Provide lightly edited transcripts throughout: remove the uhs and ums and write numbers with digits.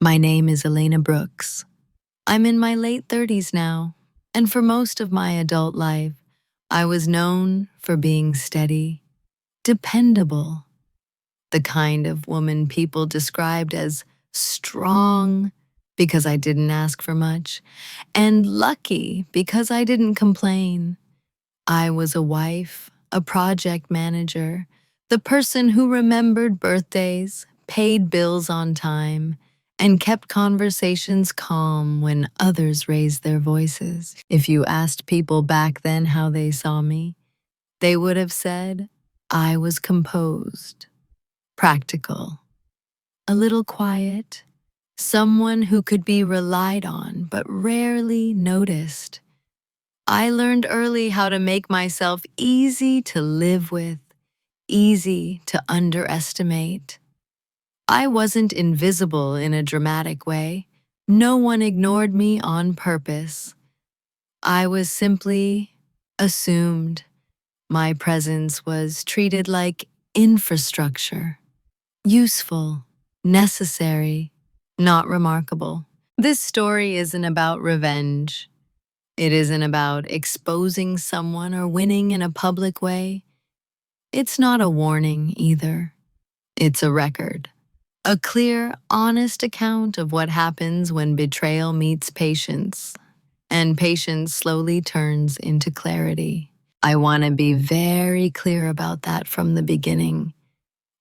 My name is Elena Brooks. I'm in my late 30s now, and for most of my adult life, I was known for being steady, dependable, the kind of woman people described as strong because I didn't ask for much, and lucky because I didn't complain. I was a wife, a project manager, the person who remembered birthdays, paid bills on time, and kept conversations calm when others raised their voices. If you asked people back then how they saw me, they would have said I was composed, practical, a little quiet, someone who could be relied on but rarely noticed. I learned early how to make myself easy to live with, easy to underestimate. I wasn't invisible in a dramatic way. No one ignored me on purpose. I was simply assumed. My presence was treated like infrastructure, useful, necessary, not remarkable. This story isn't about revenge. It isn't about exposing someone or winning in a public way. It's not a warning either. It's a record. A clear, honest account of what happens when betrayal meets patience, and patience slowly turns into clarity. I want to be very clear about that from the beginning,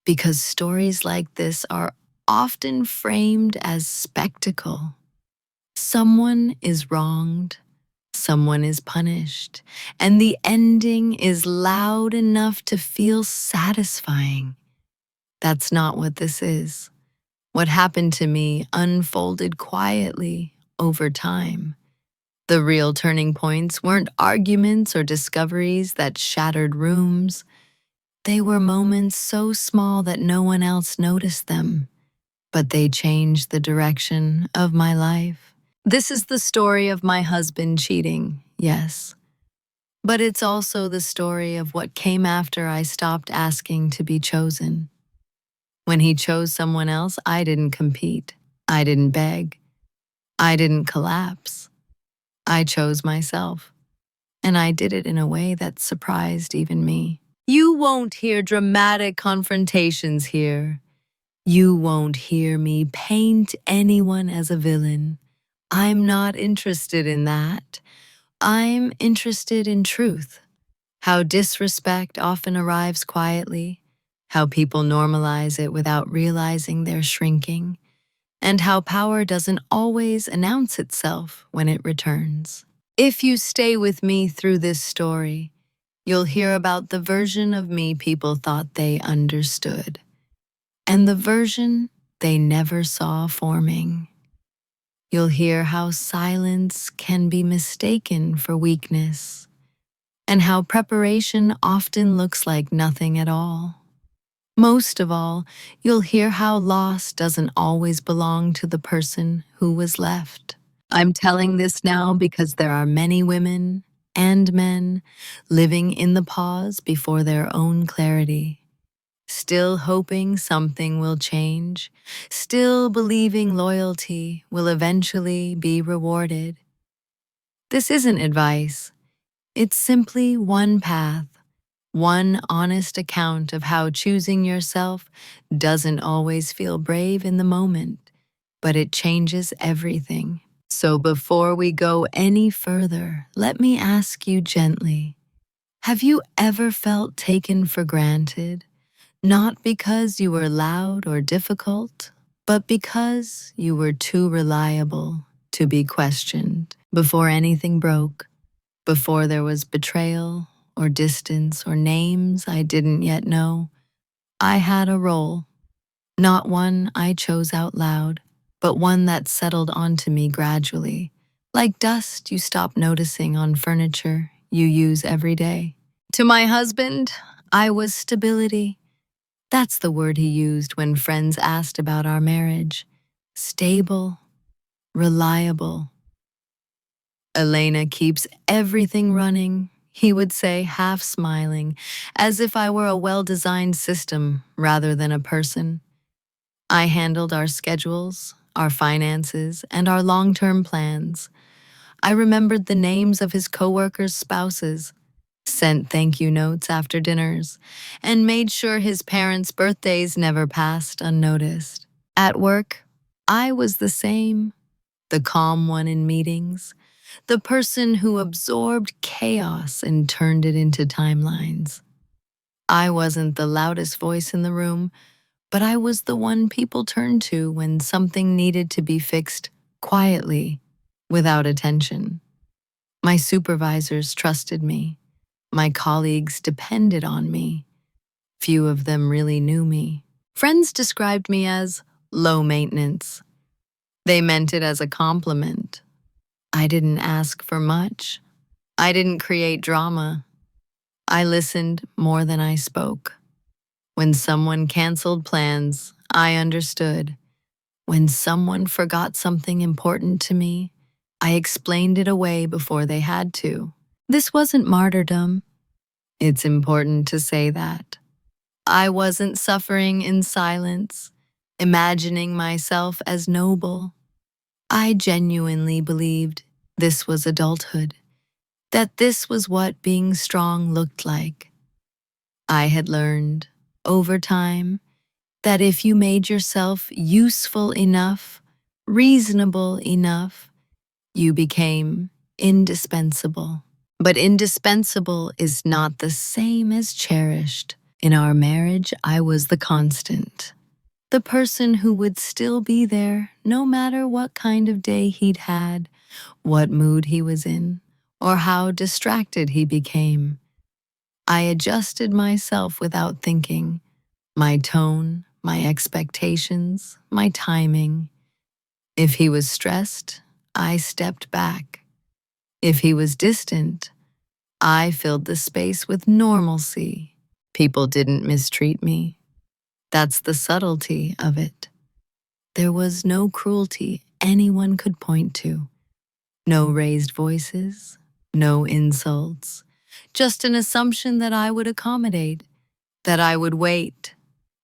because stories like this are often framed as spectacle. Someone is wronged, someone is punished, and the ending is loud enough to feel satisfying. That's not what this is. What happened to me unfolded quietly over time. The real turning points weren't arguments or discoveries that shattered rooms. They were moments so small that no one else noticed them, but they changed the direction of my life. This is the story of my husband cheating, yes, but it's also the story of what came after I stopped asking to be chosen. When he chose someone else, I didn't compete. I didn't beg. I didn't collapse. I chose myself, and I did it in a way that surprised even me. You won't hear dramatic confrontations here. You won't hear me paint anyone as a villain. I'm not interested in that. I'm interested in truth. How disrespect often arrives quietly, how people normalize it without realizing they're shrinking, and how power doesn't always announce itself when it returns. If you stay with me through this story, you'll hear about the version of me people thought they understood, and the version they never saw forming. You'll hear how silence can be mistaken for weakness, and how preparation often looks like nothing at all. Most of all, you'll hear how loss doesn't always belong to the person who was left. I'm telling this now because there are many women and men living in the pause before their own clarity, still hoping something will change, still believing loyalty will eventually be rewarded. This isn't advice. It's simply one path, one honest account of how choosing yourself doesn't always feel brave in the moment, but it changes everything. So before we go any further, let me ask you gently, have you ever felt taken for granted? Not because you were loud or difficult, but because you were too reliable to be questioned. Before anything broke, before there was betrayal or distance or names I didn't yet know, I had a role. Not one I chose out loud, but one that settled onto me gradually, like dust you stop noticing on furniture you use every day. To my husband, I was stability. That's the word he used when friends asked about our marriage. Stable, reliable. Elena keeps everything running, he would say, half smiling, as if I were a well-designed system rather than a person. I handled our schedules, our finances, and our long-term plans. I remembered the names of his coworkers' spouses, sent thank you notes after dinners, and made sure his parents' birthdays never passed unnoticed. At work, I was the same, the calm one in meetings, the person who absorbed chaos and turned it into timelines. I wasn't the loudest voice in the room, but I was the one people turned to when something needed to be fixed quietly, without attention. My supervisors trusted me. My colleagues depended on me. Few of them really knew me. Friends described me as low maintenance. They meant it as a compliment. I didn't ask for much. I didn't create drama. I listened more than I spoke. When someone canceled plans, I understood. When someone forgot something important to me, I explained it away before they had to. This wasn't martyrdom. It's important to say that. I wasn't suffering in silence, imagining myself as noble. I genuinely believed this was adulthood, that this was what being strong looked like. I had learned, over time, that if you made yourself useful enough, reasonable enough, you became indispensable. But indispensable is not the same as cherished. In our marriage, I was the constant. The person who would still be there no matter what kind of day he'd had, what mood he was in, or how distracted he became. I adjusted myself without thinking, my tone, my expectations, my timing. If he was stressed, I stepped back. If he was distant, I filled the space with normalcy. People didn't mistreat me. That's the subtlety of it. There was no cruelty anyone could point to. No raised voices, no insults, just an assumption that I would accommodate, that I would wait,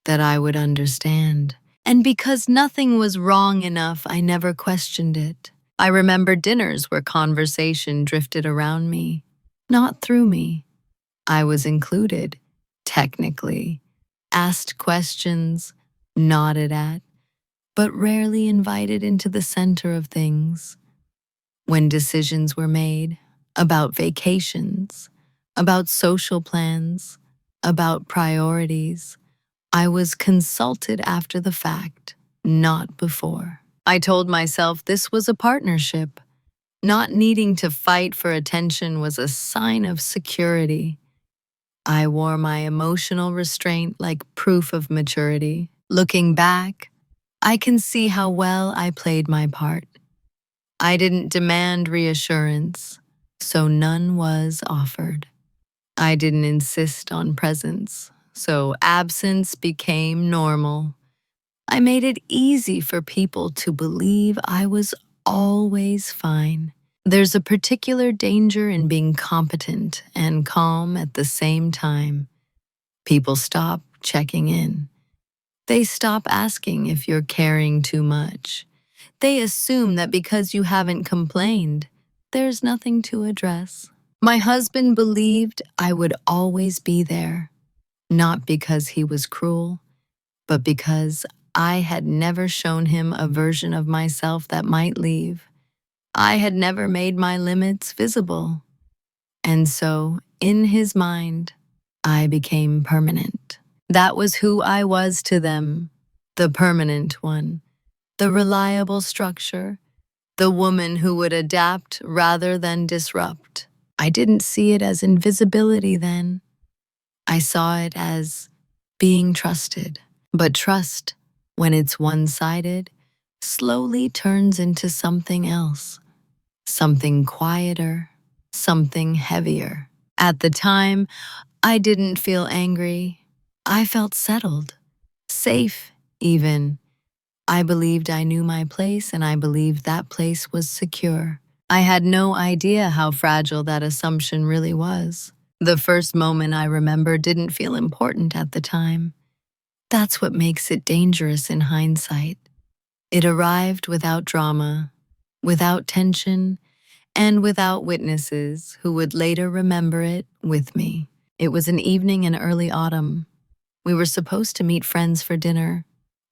that I would understand. And because nothing was wrong enough, I never questioned it. I remember dinners where conversation drifted around me, not through me. I was included, technically, asked questions, nodded at, but rarely invited into the center of things. When decisions were made, about vacations, about social plans, about priorities, I was consulted after the fact, not before. I told myself this was a partnership. Not needing to fight for attention was a sign of security. I wore my emotional restraint like proof of maturity. Looking back, I can see how well I played my part. I didn't demand reassurance, so none was offered. I didn't insist on presence, so absence became normal. I made it easy for people to believe I was always fine. There's a particular danger in being competent and calm at the same time. People stop checking in. They stop asking if you're caring too much. They assume that because you haven't complained, there's nothing to address. My husband believed I would always be there, not because he was cruel, but because I had never shown him a version of myself that might leave. I had never made my limits visible. And so, in his mind, I became permanent. That was who I was to them, the permanent one, the reliable structure, the woman who would adapt rather than disrupt. I didn't see it as invisibility then. I saw it as being trusted. But trust, when it's one-sided, slowly turns into something else, something quieter, something heavier. At the time, I didn't feel angry. I felt settled, safe even. I believed I knew my place, and I believed that place was secure. I had no idea how fragile that assumption really was. The first moment I remember didn't feel important at the time. That's what makes it dangerous in hindsight. It arrived without drama, without tension, and without witnesses who would later remember it with me. It was an evening in early autumn. We were supposed to meet friends for dinner.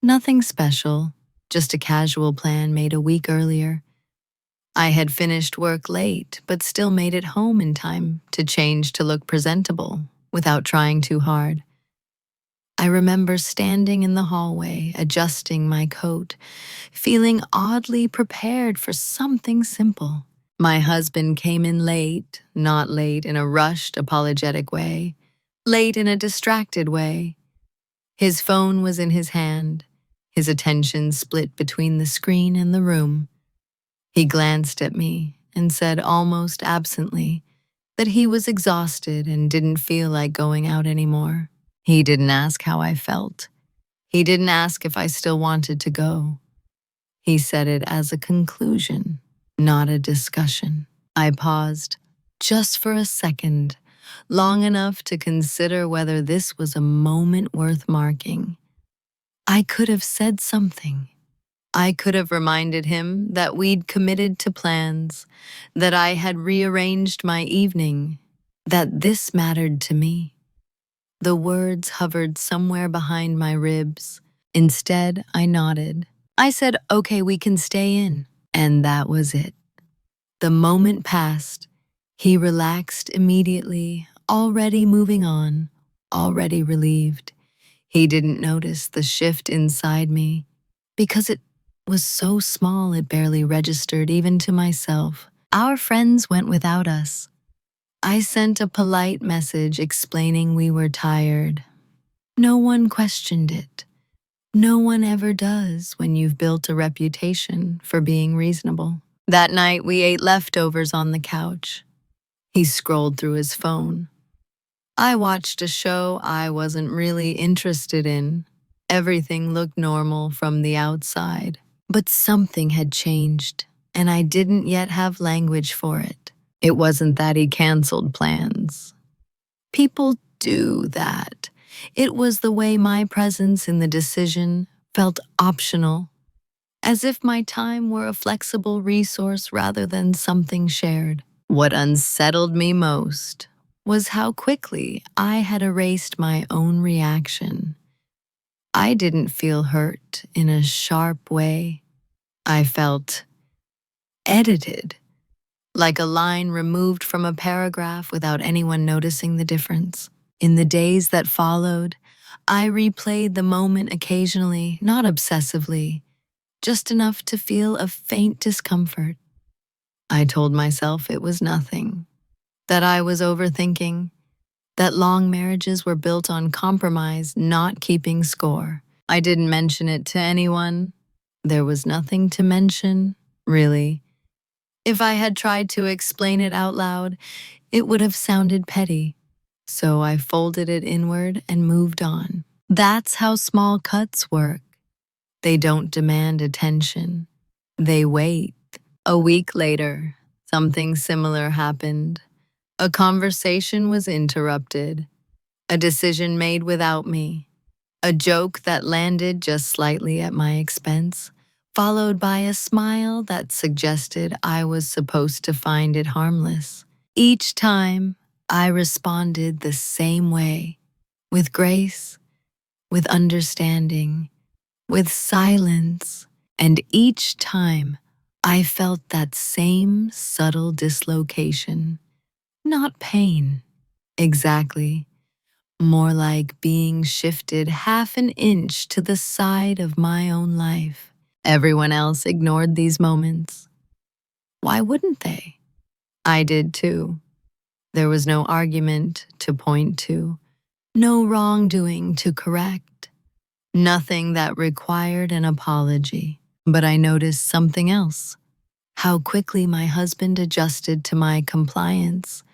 Nothing special, just a casual plan made a week earlier. I had finished work late, but still made it home in time to change to look presentable without trying too hard. I remember standing in the hallway, adjusting my coat, feeling oddly prepared for something simple. My husband came in late, not late in a rushed, apologetic way, late in a distracted way. His phone was in his hand, his attention split between the screen and the room. He glanced at me and said almost absently that he was exhausted and didn't feel like going out anymore. He didn't ask how I felt. He didn't ask if I still wanted to go. He said it as a conclusion, not a discussion. I paused, just for a second, long enough to consider whether this was a moment worth marking. I could have said something. I could have reminded him that we'd committed to plans, that I had rearranged my evening, that this mattered to me. The words hovered somewhere behind my ribs. Instead, I nodded. I said, "Okay, we can stay in." And that was it. The moment passed. He relaxed immediately, already moving on, already relieved. He didn't notice the shift inside me because it was so small it barely registered even to myself. Our friends went without us. I sent a polite message explaining we were tired. No one questioned it. No one ever does when you've built a reputation for being reasonable. That night, we ate leftovers on the couch. He scrolled through his phone. I watched a show I wasn't really interested in. Everything looked normal from the outside. But something had changed, and I didn't yet have language for it. It wasn't that he canceled plans. People do that. It was the way my presence in the decision felt optional, as if my time were a flexible resource rather than something shared. What unsettled me most was how quickly I had erased my own reaction. I didn't feel hurt in a sharp way. I felt edited, like a line removed from a paragraph without anyone noticing the difference. In the days that followed, I replayed the moment occasionally, not obsessively, just enough to feel a faint discomfort. I told myself it was nothing, that I was overthinking, that long marriages were built on compromise, not keeping score. I didn't mention it to anyone. There was nothing to mention, really. If I had tried to explain it out loud, it would have sounded petty. So I folded it inward and moved on. That's how small cuts work. They don't demand attention. They wait. A week later, something similar happened. A conversation was interrupted. A decision made without me. A joke that landed just slightly at my expense, followed by a smile that suggested I was supposed to find it harmless. Each time, I responded the same way, with grace, with understanding, with silence, and each time, I felt that same subtle dislocation. Not pain, exactly. More like being shifted half an inch to the side of my own life. Everyone else ignored these moments. Why wouldn't they? I did too. There was no argument to point to, no wrongdoing to correct, nothing that required an apology. But I noticed something else. How quickly my husband adjusted to my compliance,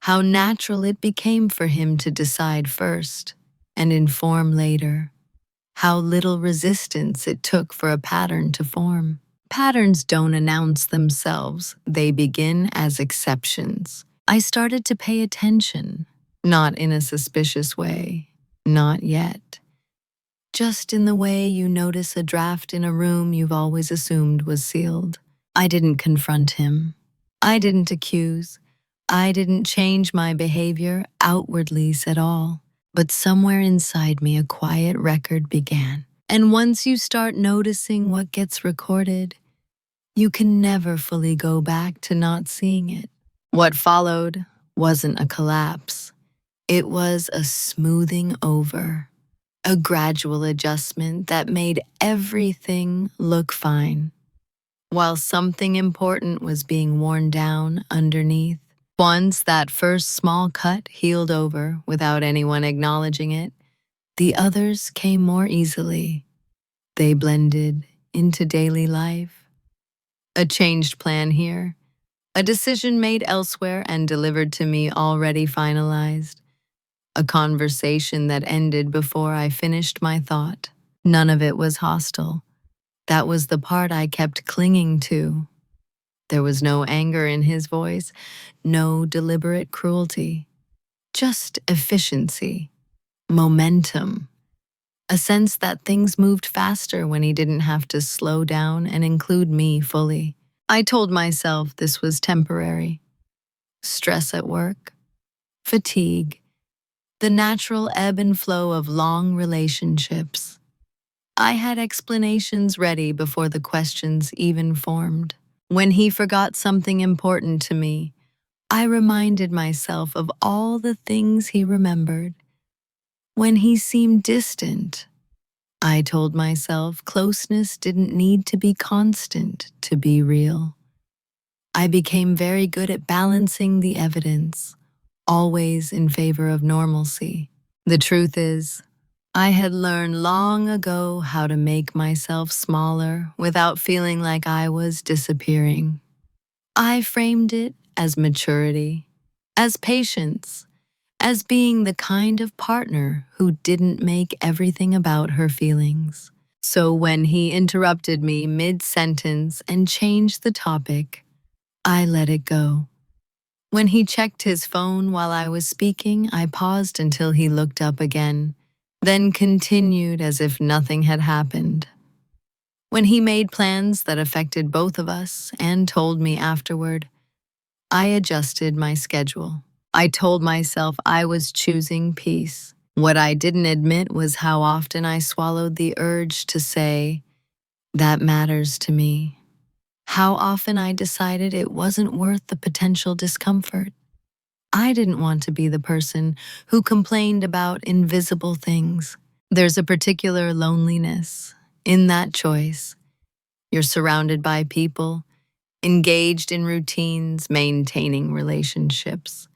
how natural it became for him to decide first and inform later, how little resistance it took for a pattern to form. Patterns don't announce themselves, they begin as exceptions. I started to pay attention, not in a suspicious way, not yet. just in the way you notice a draft in a room you've always assumed was sealed. I didn't confront him. I didn't accuse. I didn't change my behavior outwardly at all. But somewhere inside me, a quiet record began. And once you start noticing what gets recorded, you can never fully go back to not seeing it. What followed wasn't a collapse. It was a smoothing over, a gradual adjustment that made everything look fine, while something important was being worn down underneath. Once that first small cut healed over without anyone acknowledging it, the others came more easily. They blended into daily life. A changed plan here, a decision made elsewhere and delivered to me already finalized. A conversation that ended before I finished my thought. None of it was hostile. That was the part I kept clinging to. There was no anger in his voice, no deliberate cruelty. Just efficiency, momentum, a sense that things moved faster when he didn't have to slow down and include me fully. I told myself this was temporary. Stress at work, fatigue, the natural ebb and flow of long relationships. I had explanations ready before the questions even formed. When he forgot something important to me, I reminded myself of all the things he remembered. When he seemed distant, I told myself closeness didn't need to be constant to be real. I became very good at balancing the evidence, always in favor of normalcy. The truth is, I had learned long ago how to make myself smaller without feeling like I was disappearing. I framed it as maturity, as patience, as being the kind of partner who didn't make everything about her feelings. So when he interrupted me mid-sentence and changed the topic, I let it go. When he checked his phone while I was speaking, I paused until he looked up again, then continued as if nothing had happened. When he made plans that affected both of us and told me afterward, I adjusted my schedule. I told myself I was choosing peace. What I didn't admit was how often I swallowed the urge to say, "That matters to me." How often I decided it wasn't worth the potential discomfort. I didn't want to be the person who complained about invisible things. There's a particular loneliness in that choice. You're surrounded by people, engaged in routines, maintaining relationships.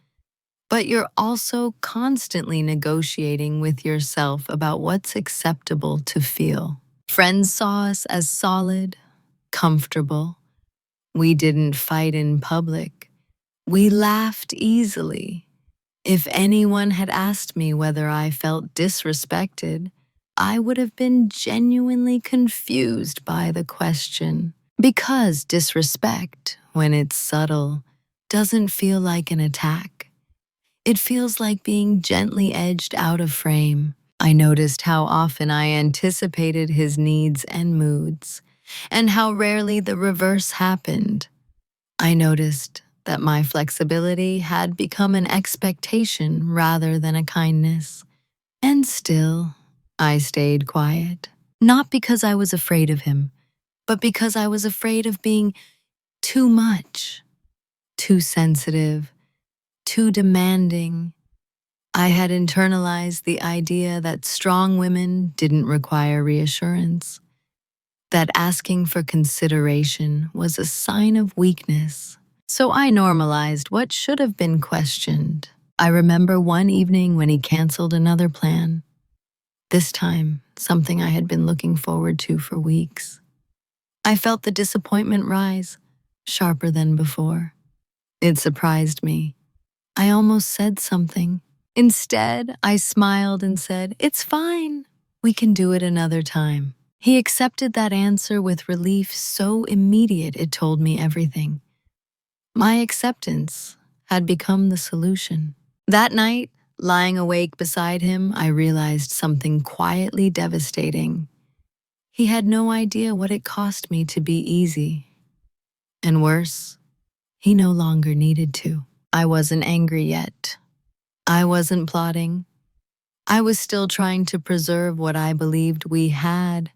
But you're also constantly negotiating with yourself about what's acceptable to feel. Friends saw us as solid, comfortable. We didn't fight in public. We laughed easily. If anyone had asked me whether I felt disrespected, I would have been genuinely confused by the question. Because disrespect, when it's subtle, doesn't feel like an attack. It feels like being gently edged out of frame. I noticed how often I anticipated his needs and moods, and how rarely the reverse happened. I noticed that my flexibility had become an expectation rather than a kindness. And still, I stayed quiet. Not because I was afraid of him, but because I was afraid of being too much, too sensitive, too demanding. I had internalized the idea that strong women didn't require reassurance, that asking for consideration was a sign of weakness. So I normalized what should have been questioned. I remember one evening when he canceled another plan. This time, something I had been looking forward to for weeks. I felt the disappointment rise, sharper than before. It surprised me. I almost said something. Instead, I smiled and said, "It's fine. We can do it another time." He accepted that answer with relief so immediate it told me everything. My acceptance had become the solution. That night, Lying awake beside him, I realized something quietly devastating. He had no idea what it cost me to be easy. And worse, he no longer needed to. I wasn't angry yet. I wasn't plotting. I was still trying to preserve what I believed we had.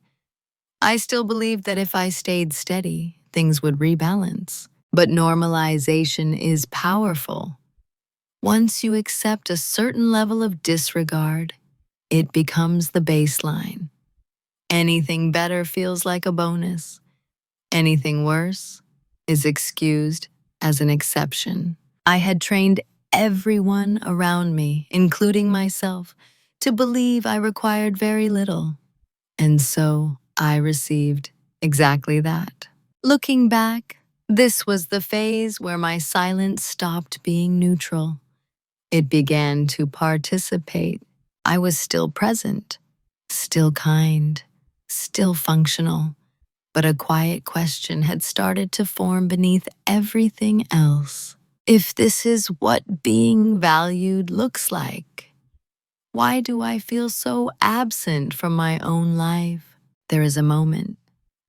I still believed that if I stayed steady, things would rebalance. But normalization is powerful. Once you accept a certain level of disregard, it becomes the baseline. Anything better feels like a bonus. Anything worse is excused as an exception. I had trained everyone around me, including myself, to believe I required very little. And so I received exactly that. Looking back, this was the phase where my silence stopped being neutral. It began to participate. I was still present, still kind, still functional, but a quiet question had started to form beneath everything else. If this is what being valued looks like, why do I feel so absent from my own life? There is a moment,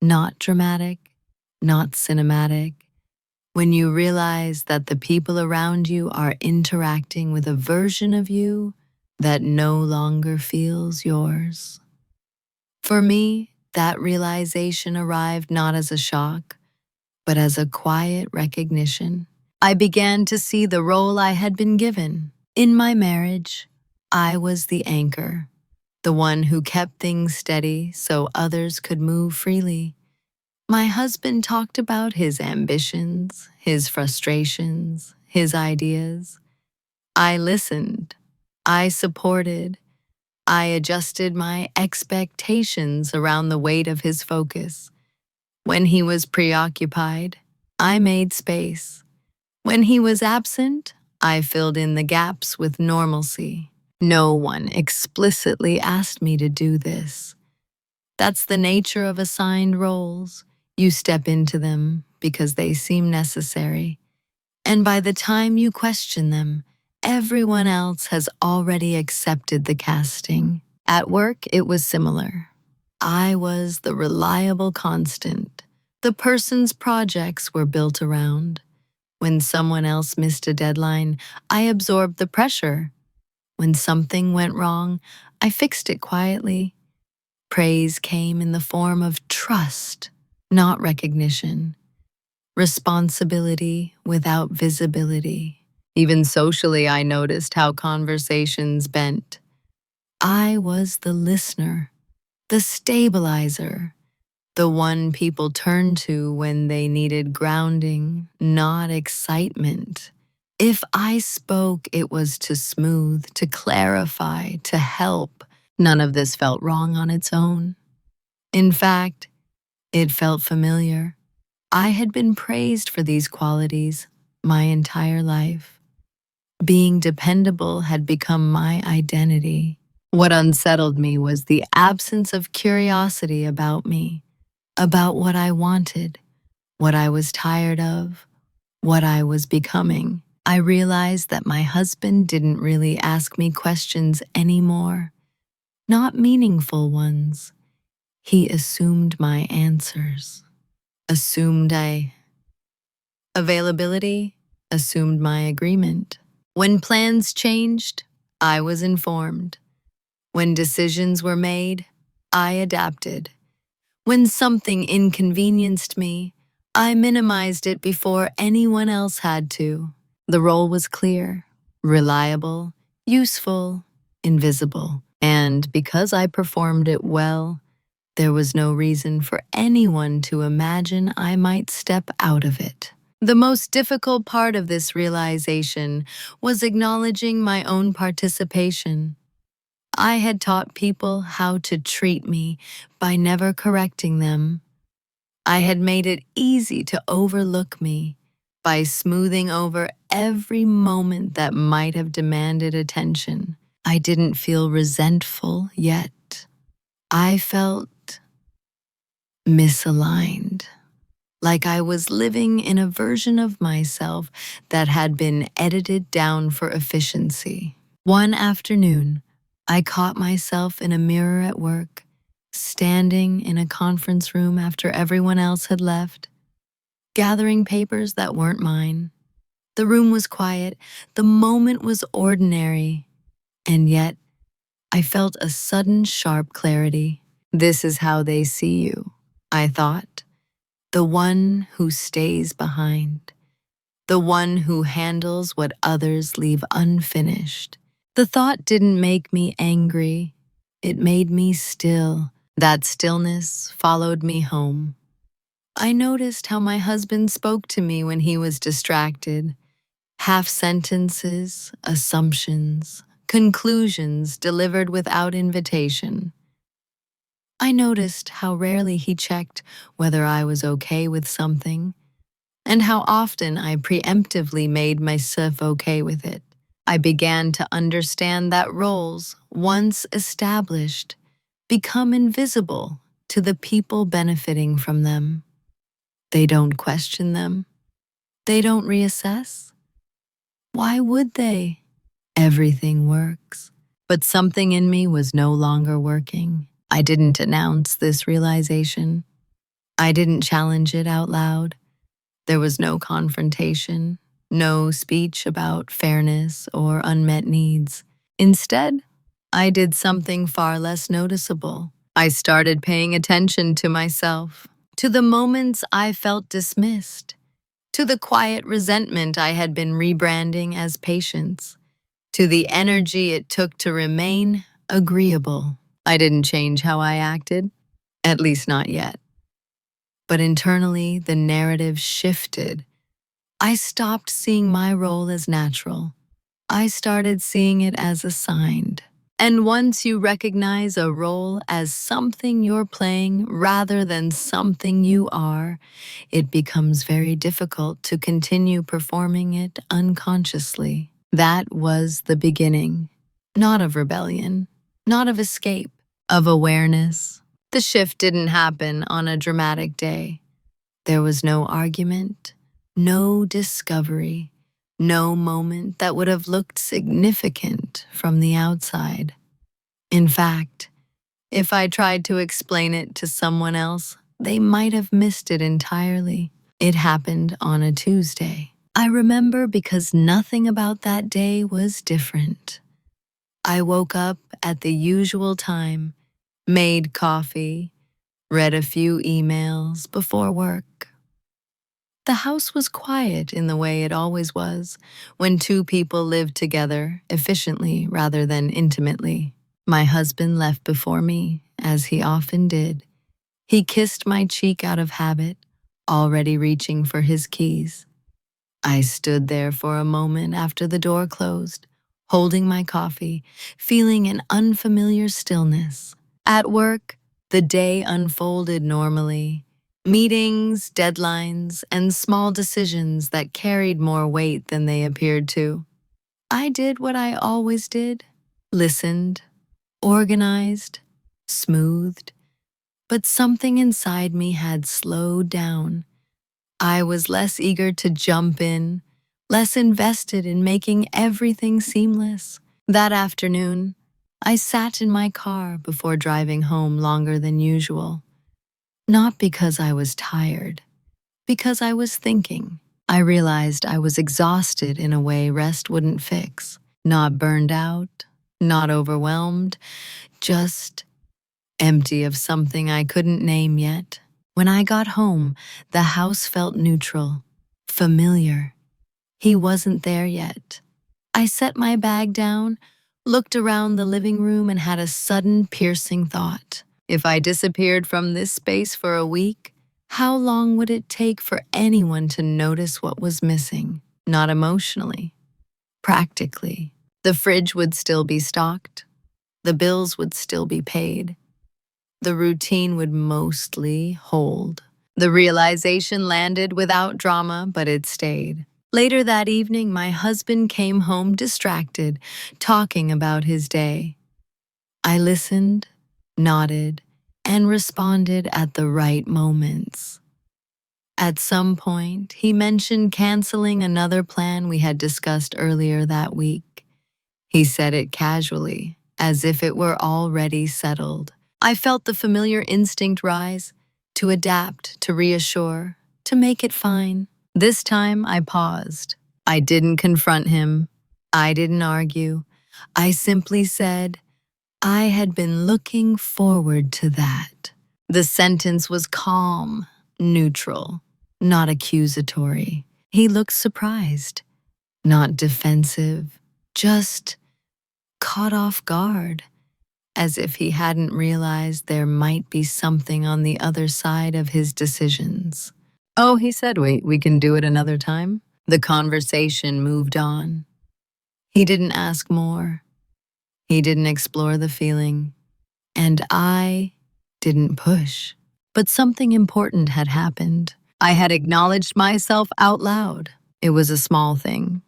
not dramatic, not cinematic, when you realize that the people around you are interacting with a version of you that no longer feels yours. For me, that realization arrived not as a shock, but as a quiet recognition. I began to see the role I had been given. In my marriage, I was the anchor, the one who kept things steady so others could move freely. My husband talked about his ambitions, his frustrations, his ideas. I listened. I supported. I adjusted my expectations around the weight of his focus. When he was preoccupied, I made space. When he was absent, I filled in the gaps with normalcy. No one explicitly asked me to do this. That's the nature of assigned roles. You step into them because they seem necessary. And by the time you question them, everyone else has already accepted the casting. At work, it was similar. I was the reliable constant. The person's projects were built around. When someone else missed a deadline, I absorbed the pressure. When something went wrong, I fixed it quietly. Praise came in the form of trust, not recognition. Responsibility without visibility. Even socially, I noticed how conversations bent. I was the listener, the stabilizer, the one people turned to when they needed grounding, not excitement. If I spoke, it was to smooth, to clarify, to help. None of this felt wrong on its own. In fact, it felt familiar. I had been praised for these qualities my entire life. Being dependable had become my identity. What unsettled me was the absence of curiosity about me, about what I wanted, what I was tired of, what I was becoming. I realized that my husband didn't really ask me questions anymore, not meaningful ones. He assumed my answers, assumed availability, assumed my agreement. When plans changed, I was informed. When decisions were made, I adapted. When something inconvenienced me, I minimized it before anyone else had to. The role was clear, reliable, useful, invisible. And because I performed it well, there was no reason for anyone to imagine I might step out of it. The most difficult part of this realization was acknowledging my own participation. I had taught people how to treat me by never correcting them. I had made it easy to overlook me by smoothing over every moment that might have demanded attention. I didn't feel resentful yet. I felt misaligned, like I was living in a version of myself that had been edited down for efficiency. One afternoon, I caught myself in a mirror at work, standing in a conference room after everyone else had left, gathering papers that weren't mine. The room was quiet, the moment was ordinary, and yet I felt a sudden sharp clarity. This is how they see you, I thought. The one who stays behind. The one who handles what others leave unfinished. The thought didn't make me angry. It made me still. That stillness followed me home. I noticed how my husband spoke to me when he was distracted. Half sentences, assumptions, conclusions delivered without invitation. I noticed how rarely he checked whether I was okay with something, and how often I preemptively made myself okay with it. I began to understand that roles, once established, become invisible to the people benefiting from them. They don't question them. They don't reassess. Why would they? Everything works. But something in me was no longer working. I didn't announce this realization. I didn't challenge it out loud. There was no confrontation, no speech about fairness or unmet needs. Instead, I did something far less noticeable. I started paying attention to myself, to the moments I felt dismissed, to the quiet resentment I had been rebranding as patience, to the energy it took to remain agreeable. I didn't change how I acted, at least not yet. But internally, the narrative shifted. I stopped seeing my role as natural. I started seeing it as assigned. And once you recognize a role as something you're playing rather than something you are, it becomes very difficult to continue performing it unconsciously. That was the beginning, not of rebellion, not of escape, of awareness. The shift didn't happen on a dramatic day. There was no argument, no discovery, no moment that would have looked significant from the outside. In fact, if I tried to explain it to someone else, they might have missed it entirely. It happened on a Tuesday. I remember because nothing about that day was different. I woke up at the usual time, made coffee, read a few emails before work. The house was quiet in the way it always was when two people lived together efficiently rather than intimately. My husband left before me, as he often did. He kissed my cheek out of habit, already reaching for his keys. I stood there for a moment after the door closed, holding my coffee, feeling an unfamiliar stillness. At work, the day unfolded normally. Meetings, deadlines, and small decisions that carried more weight than they appeared to. I did what I always did, listened, organized, smoothed, but something inside me had slowed down. I was less eager to jump in, less invested in making everything seamless. That afternoon, I sat in my car before driving home longer than usual. Not because I was tired, because I was thinking. I realized I was exhausted in a way rest wouldn't fix. Not burned out, not overwhelmed, just empty of something I couldn't name yet. When I got home, the house felt neutral, familiar. He wasn't there yet. I set my bag down, looked around the living room, and had a sudden piercing thought. If I disappeared from this space for a week, how long would it take for anyone to notice what was missing? Not emotionally, practically. The fridge would still be stocked. The bills would still be paid. The routine would mostly hold. The realization landed without drama, but it stayed. Later that evening, my husband came home distracted, talking about his day. I listened, nodded, and responded at the right moments. At some point, he mentioned canceling another plan we had discussed earlier that week. He said it casually, as if it were already settled. I felt the familiar instinct rise, to adapt, to reassure, to make it fine. This time I paused. I didn't confront him. I didn't argue. I simply said, I had been looking forward to that. The sentence was calm, neutral, not accusatory. He looked surprised, not defensive, just caught off guard, as if he hadn't realized there might be something on the other side of his decisions. Oh, he said, wait, we can do it another time? The conversation moved on. He didn't ask more. He didn't explore the feeling. And I didn't push. But something important had happened. I had acknowledged myself out loud. It was a small thing,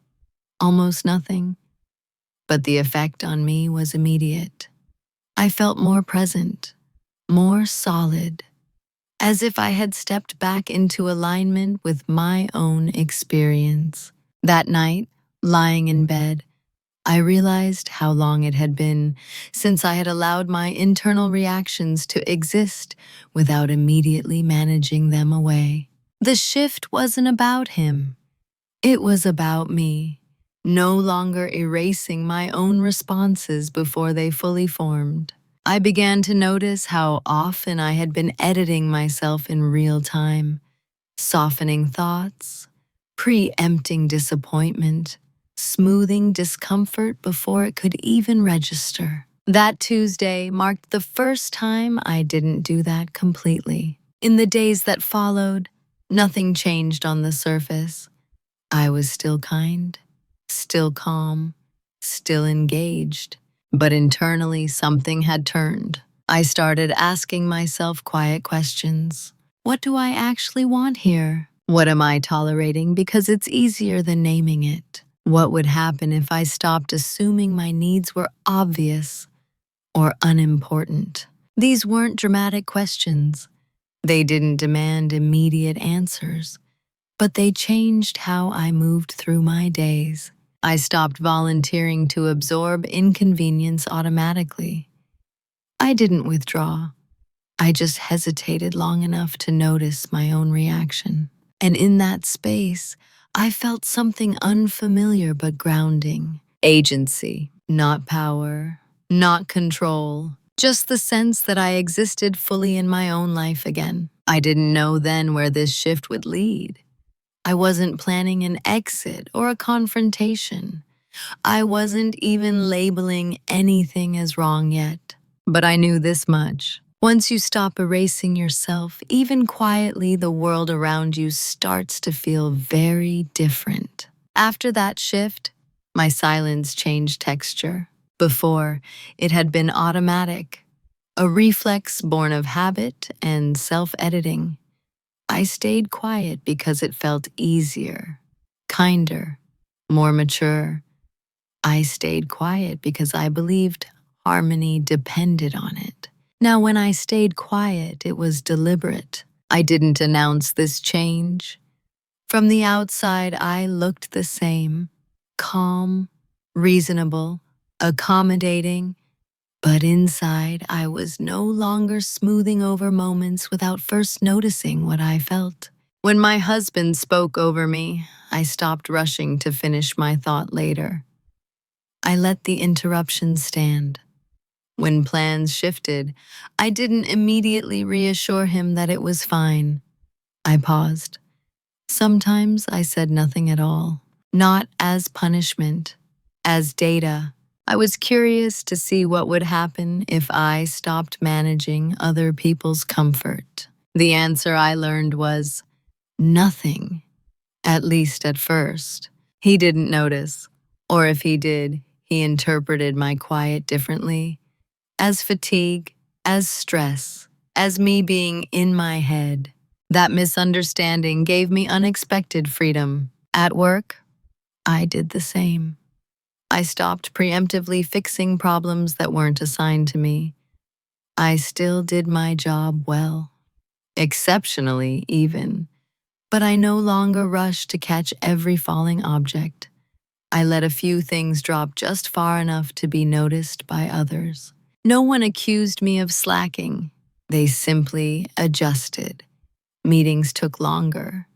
almost nothing. But the effect on me was immediate. I felt more present, more solid, as if I had stepped back into alignment with my own experience. That night, lying in bed, I realized how long it had been since I had allowed my internal reactions to exist without immediately managing them away. The shift wasn't about him. It was about me, no longer erasing my own responses before they fully formed. I began to notice how often I had been editing myself in real time, softening thoughts, preempting disappointment, smoothing discomfort before it could even register. That Tuesday marked the first time I didn't do that completely. In the days that followed, nothing changed on the surface. I was still kind, still calm, still engaged. But internally, something had turned. I started asking myself quiet questions. What do I actually want here? What am I tolerating because it's easier than naming it? What would happen if I stopped assuming my needs were obvious or unimportant? These weren't dramatic questions. They didn't demand immediate answers, but they changed how I moved through my days. I stopped volunteering to absorb inconvenience automatically. I didn't withdraw. I just hesitated long enough to notice my own reaction. And in that space, I felt something unfamiliar but grounding. Agency, not power, not control, just the sense that I existed fully in my own life again. I didn't know then where this shift would lead. I wasn't planning an exit or a confrontation. I wasn't even labeling anything as wrong yet. But I knew this much. Once you stop erasing yourself, even quietly, the world around you starts to feel very different. After that shift, my silence changed texture. Before, it had been automatic, a reflex born of habit and self-editing. I stayed quiet because it felt easier, kinder, more mature. I stayed quiet because I believed harmony depended on it. Now, when I stayed quiet, it was deliberate. I didn't announce this change. From the outside, I looked the same, calm, reasonable, accommodating, but inside, I was no longer smoothing over moments without first noticing what I felt. When my husband spoke over me, I stopped rushing to finish my thought later. I let the interruption stand. When plans shifted, I didn't immediately reassure him that it was fine. I paused. Sometimes I said nothing at all, not as punishment, as data. I was curious to see what would happen if I stopped managing other people's comfort. The answer I learned was nothing, at least at first. He didn't notice, or if he did, he interpreted my quiet differently, as fatigue, as stress, as me being in my head. That misunderstanding gave me unexpected freedom. At work, I did the same. I stopped preemptively fixing problems that weren't assigned to me. I still did my job well, exceptionally even, but I no longer rushed to catch every falling object. I let a few things drop just far enough to be noticed by others. No one accused me of slacking. They simply adjusted. Meetings took longer.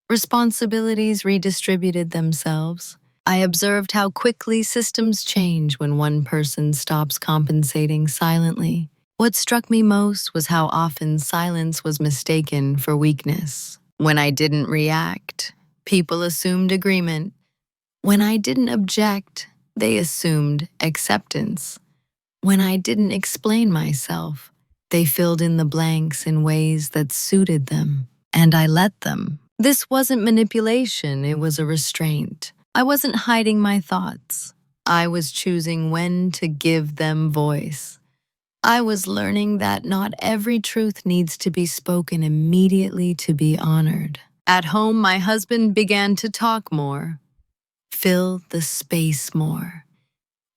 Responsibilities redistributed themselves. I observed how quickly systems change when one person stops compensating silently. What struck me most was how often silence was mistaken for weakness. When I didn't react, people assumed agreement. When I didn't object, they assumed acceptance. When I didn't explain myself, they filled in the blanks in ways that suited them, and I let them. This wasn't manipulation, it was a restraint. I wasn't hiding my thoughts. I was choosing when to give them voice. I was learning that not every truth needs to be spoken immediately to be honored. At home, my husband began to talk more, fill the space more.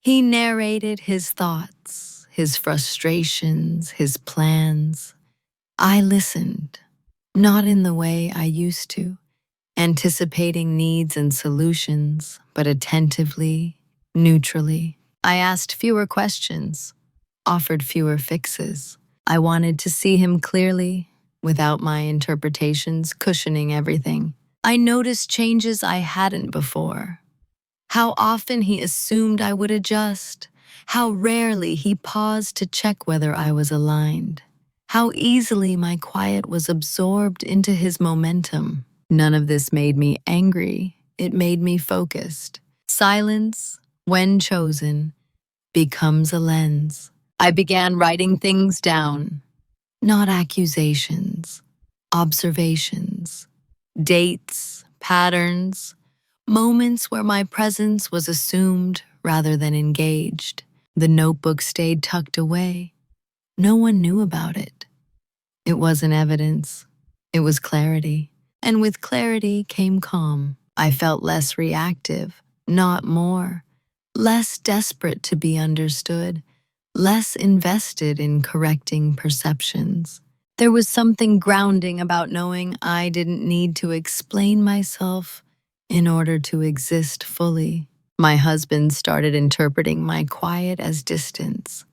He narrated his thoughts, his frustrations, his plans. I listened, not in the way I used to, anticipating needs and solutions, but attentively, neutrally. I asked fewer questions, offered fewer fixes. I wanted to see him clearly, without my interpretations cushioning everything. I noticed changes I hadn't before. How often he assumed I would adjust. How rarely he paused to check whether I was aligned. How easily my quiet was absorbed into his momentum. None of this made me angry. It made me focused. Silence, when chosen, becomes a lens. I began writing things down, not accusations, observations, dates, patterns, moments where my presence was assumed rather than engaged. The notebook stayed tucked away. No one knew about it. It wasn't evidence. It was clarity. And with clarity came calm. I felt less reactive, not more. Less desperate to be understood, less invested in correcting perceptions. There was something grounding about knowing I didn't need to explain myself in order to exist fully. My husband started interpreting my quiet as distance.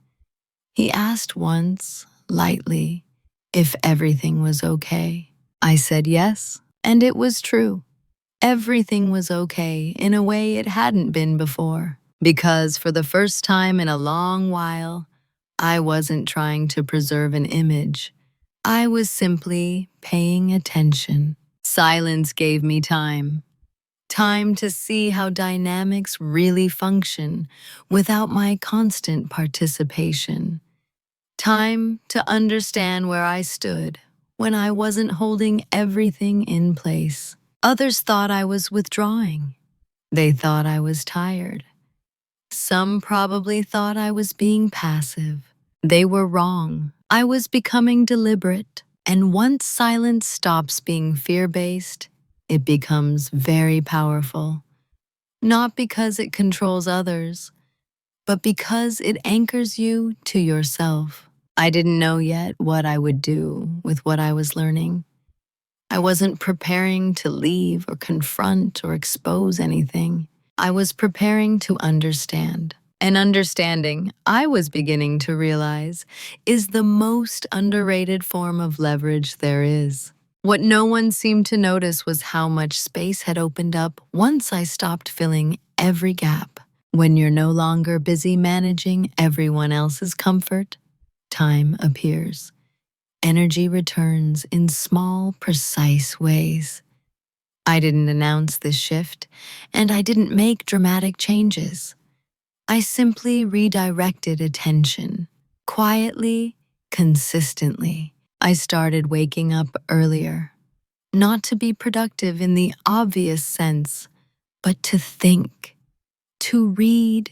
He asked once, lightly, if everything was okay. I said yes, and it was true. Everything was okay in a way it hadn't been before. Because for the first time in a long while, I wasn't trying to preserve an image. I was simply paying attention. Silence gave me time. Time to see how dynamics really function without my constant participation. Time to understand where I stood when I wasn't holding everything in place. Others thought I was withdrawing. They thought I was tired. Some probably thought I was being passive. They were wrong. I was becoming deliberate. And once silence stops being fear-based, it becomes very powerful. Not because it controls others, but because it anchors you to yourself. I didn't know yet what I would do with what I was learning. I wasn't preparing to leave or confront or expose anything. I was preparing to understand. And understanding, I was beginning to realize, is the most underrated form of leverage there is. What no one seemed to notice was how much space had opened up once I stopped filling every gap. When you're no longer busy managing everyone else's comfort, time appears. Energy returns in small, precise ways. I didn't announce this shift, and I didn't make dramatic changes. I simply redirected attention. Quietly, consistently, I started waking up earlier. Not to be productive in the obvious sense, but to think, to read,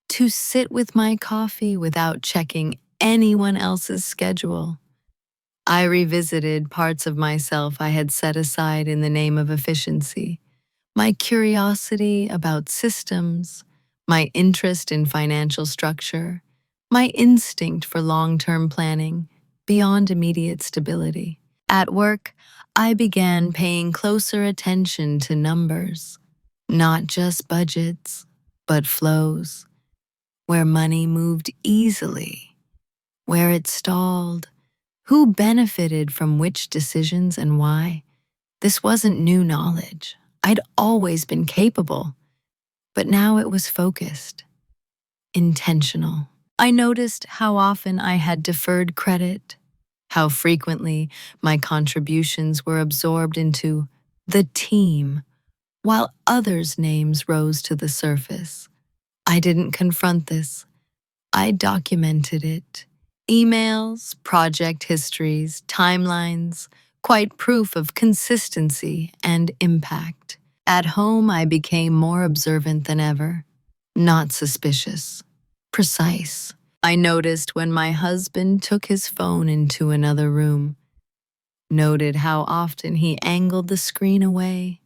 to sit with my coffee without checking anyone else's schedule. I revisited parts of myself I had set aside in the name of efficiency. My curiosity about systems, my interest in financial structure, my instinct for long-term planning beyond immediate stability. At work, I began paying closer attention to numbers. Not just budgets, but flows, where money moved easily, where it stalled, who benefited from which decisions and why. This wasn't new knowledge. I'd always been capable, but now it was focused, intentional. I noticed how often I had deferred credit, how frequently my contributions were absorbed into the team, while others' names rose to the surface. I didn't confront this. I documented it. Emails, project histories, timelines, quite proof of consistency and impact. At home, I became more observant than ever, not suspicious, precise. I noticed when my husband took his phone into another room, noted how often he angled the screen away,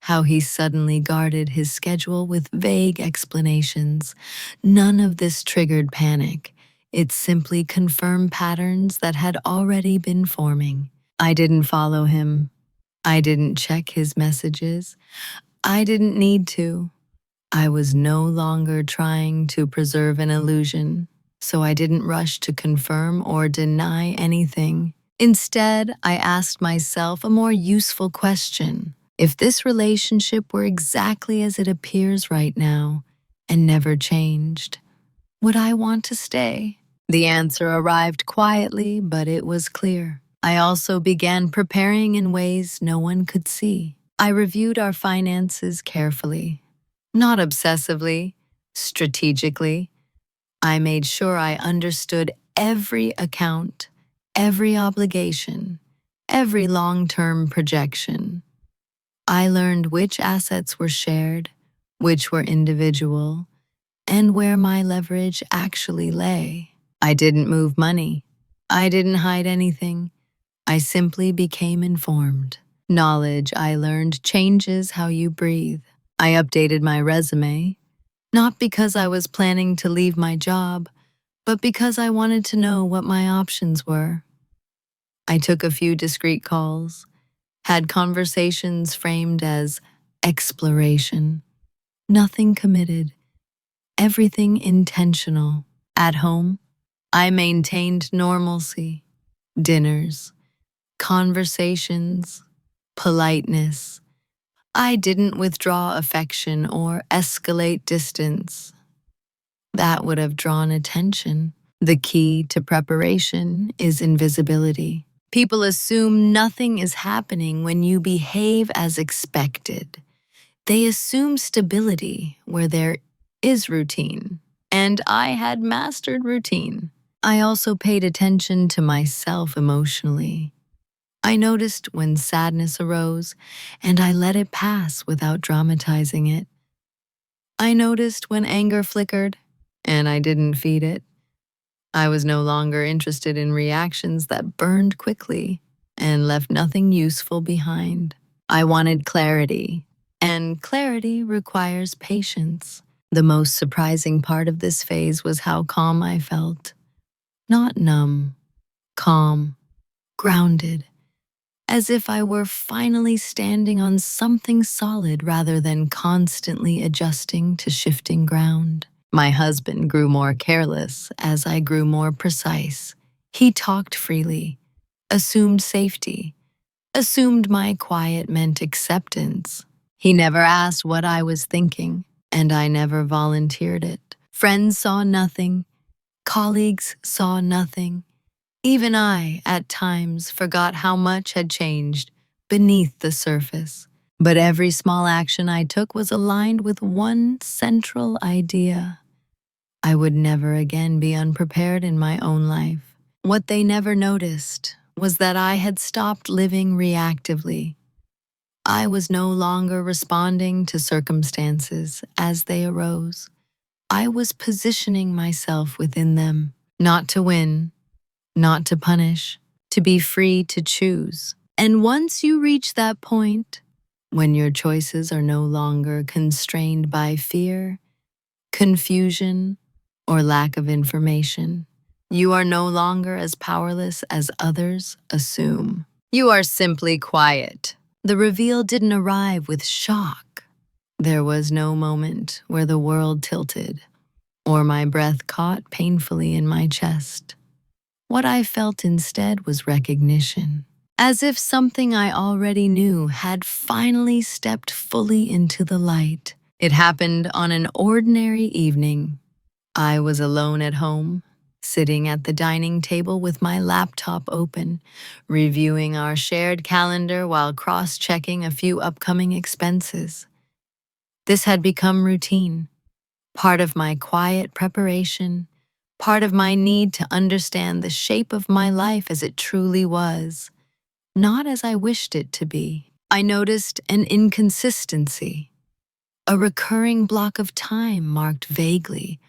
how he suddenly guarded his schedule with vague explanations. None of this triggered panic. It simply confirmed patterns that had already been forming. I didn't follow him. I didn't check his messages. I didn't need to. I was no longer trying to preserve an illusion, so I didn't rush to confirm or deny anything. Instead, I asked myself a more useful question. If this relationship were exactly as it appears right now and never changed, would I want to stay? The answer arrived quietly, but it was clear. I also began preparing in ways no one could see. I reviewed our finances carefully, not obsessively, strategically. I made sure I understood every account, every obligation, every long-term projection. I learned which assets were shared, which were individual, and where my leverage actually lay. I didn't move money. I didn't hide anything. I simply became informed. Knowledge, I learned, changes how you breathe. I updated my resume, not because I was planning to leave my job, but because I wanted to know what my options were. I took a few discreet calls, had conversations framed as exploration. Nothing committed, everything intentional. At home, I maintained normalcy, dinners, conversations, politeness. I didn't withdraw affection or escalate distance. That would have drawn attention. The key to preparation is invisibility. People assume nothing is happening when you behave as expected. They assume stability where there is routine. And I had mastered routine. I also paid attention to myself emotionally. I noticed when sadness arose, and I let it pass without dramatizing it. I noticed when anger flickered, and I didn't feed it. I was no longer interested in reactions that burned quickly and left nothing useful behind. I wanted clarity, and clarity requires patience. The most surprising part of this phase was how calm I felt. Not numb, calm, grounded, as if I were finally standing on something solid rather than constantly adjusting to shifting ground. My husband grew more careless as I grew more precise. He talked freely, assumed safety, assumed my quiet meant acceptance. He never asked what I was thinking, and I never volunteered it. Friends saw nothing, colleagues saw nothing. Even I, at times, forgot how much had changed beneath the surface. But every small action I took was aligned with one central idea. I would never again be unprepared in my own life. What they never noticed was that I had stopped living reactively. I was no longer responding to circumstances as they arose. I was positioning myself within them, not to win, not to punish, to be free to choose. And once you reach that point, when your choices are no longer constrained by fear, confusion, or lack of information, you are no longer as powerless as others assume. You are simply quiet. The reveal didn't arrive with shock. There was no moment where the world tilted, or my breath caught painfully in my chest. What I felt instead was recognition, as if something I already knew had finally stepped fully into the light. It happened on an ordinary evening. I was alone at home, sitting at the dining table with my laptop open, reviewing our shared calendar while cross-checking a few upcoming expenses. This had become routine, part of my quiet preparation, part of my need to understand the shape of my life as it truly was, not as I wished it to be. I noticed an inconsistency, a recurring block of time marked vaguely,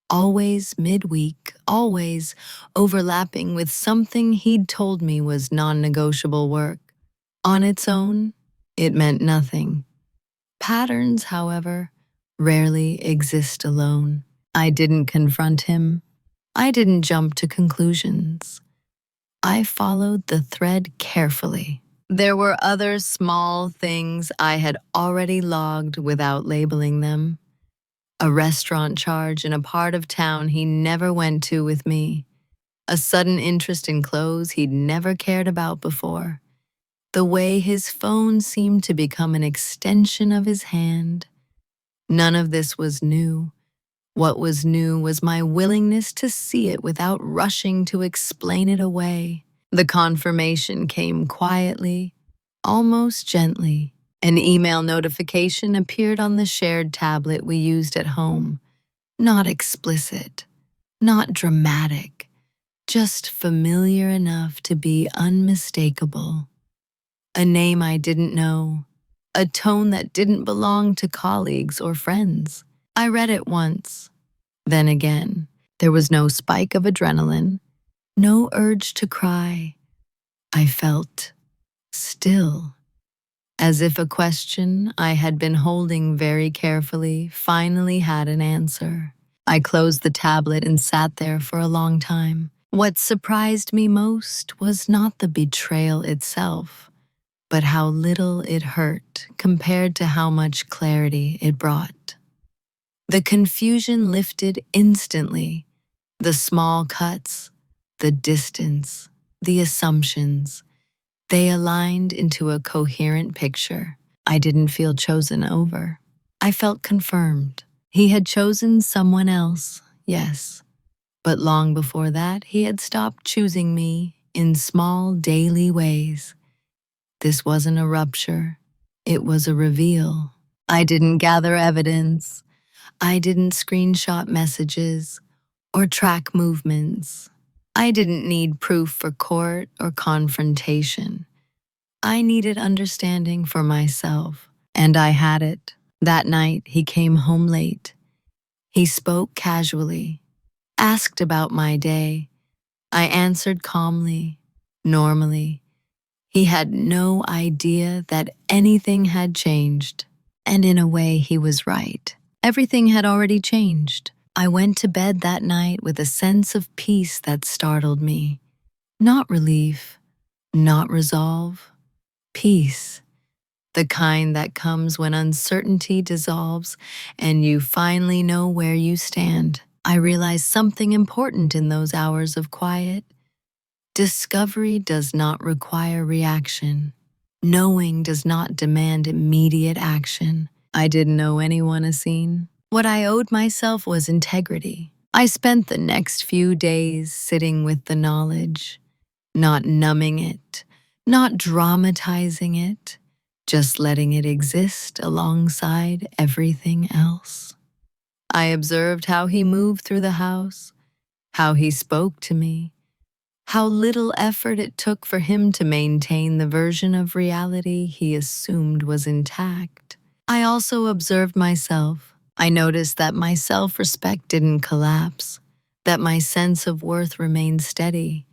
always midweek, always overlapping with something he'd told me was non-negotiable work. On its own, it meant nothing. Patterns, however, rarely exist alone. I didn't confront him. I didn't jump to conclusions. I followed the thread carefully. There were other small things I had already logged without labeling them. A restaurant charge in a part of town he never went to with me. A sudden interest in clothes he'd never cared about before. The way his phone seemed to become an extension of his hand. None of this was new. What was new was my willingness to see it without rushing to explain it away. The confirmation came quietly, almost gently. An email notification appeared on the shared tablet we used at home. Not explicit, not dramatic, just familiar enough to be unmistakable. A name I didn't know, a tone that didn't belong to colleagues or friends. I read it once, then again. There was no spike of adrenaline, no urge to cry. I felt still, as if a question I had been holding very carefully finally had an answer. I closed the tablet and sat there for a long time. What surprised me most was not the betrayal itself, but how little it hurt compared to how much clarity it brought. The confusion lifted instantly. The small cuts, the distance, the assumptions, they aligned into a coherent picture. I didn't feel chosen over. I felt confirmed. He had chosen someone else, yes, but long before that, he had stopped choosing me in small daily ways. This wasn't a rupture. It was a reveal. I didn't gather evidence. I didn't screenshot messages or track movements. I didn't need proof for court or confrontation. I needed understanding for myself, and I had it. That night, he came home late. He spoke casually, asked about my day. I answered calmly, normally. He had no idea that anything had changed. And in a way, he was right. Everything had already changed. I went to bed that night with a sense of peace that startled me. Not relief, not resolve, peace. The kind that comes when uncertainty dissolves and you finally know where you stand. I realized something important in those hours of quiet. Discovery does not require reaction. Knowing does not demand immediate action. I didn't know anyone a scene. What I owed myself was integrity. I spent the next few days sitting with the knowledge, not numbing it, not dramatizing it, just letting it exist alongside everything else. I observed how he moved through the house, how he spoke to me, how little effort it took for him to maintain the version of reality he assumed was intact. I also observed myself. I noticed that my self-respect didn't collapse, that my sense of worth remained steady,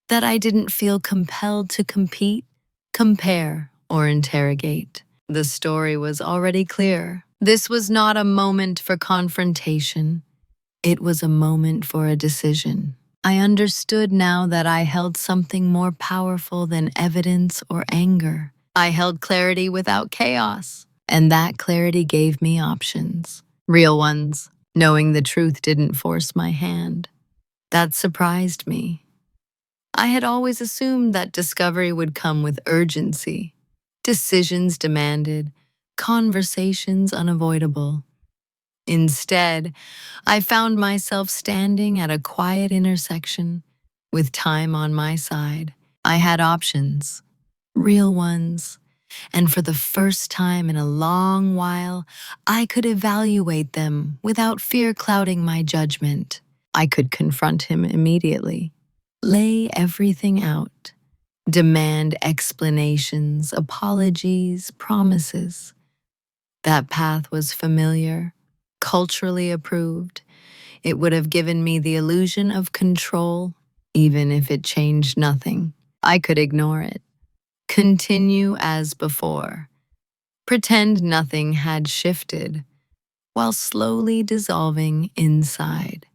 that I didn't feel compelled to compete, compare, or interrogate. The story was already clear. This was not a moment for confrontation. It was a moment for a decision. I understood now that I held something more powerful than evidence or anger. I held clarity without chaos, And that clarity gave me options. Real ones, knowing the truth didn't force my hand. That surprised me. I had always assumed that discovery would come with urgency, decisions demanded, conversations unavoidable. Instead, I found myself standing at a quiet intersection with time on my side. I had options, real ones, and for the first time in a long while, I could evaluate them without fear clouding my judgment. I could confront him immediately, lay everything out, demand explanations, apologies, promises. That path was familiar, culturally approved. It would have given me the illusion of control, even if it changed nothing. I could ignore it, continue as before, pretend nothing had shifted, while slowly dissolving inside.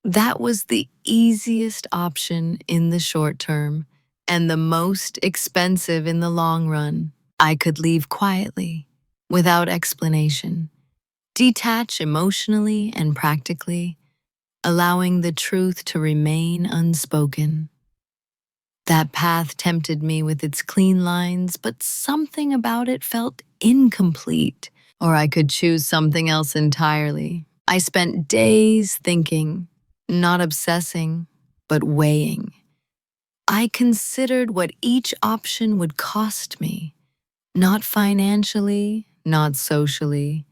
That was the easiest option in the short term and the most expensive in the long run. I could leave quietly, without explanation, detach emotionally and practically, allowing the truth to remain unspoken. That path tempted me with its clean lines, but something about it felt incomplete. Or I could choose something else entirely. I spent days thinking, not obsessing, but weighing. I considered what each option would cost me, not financially, not socially,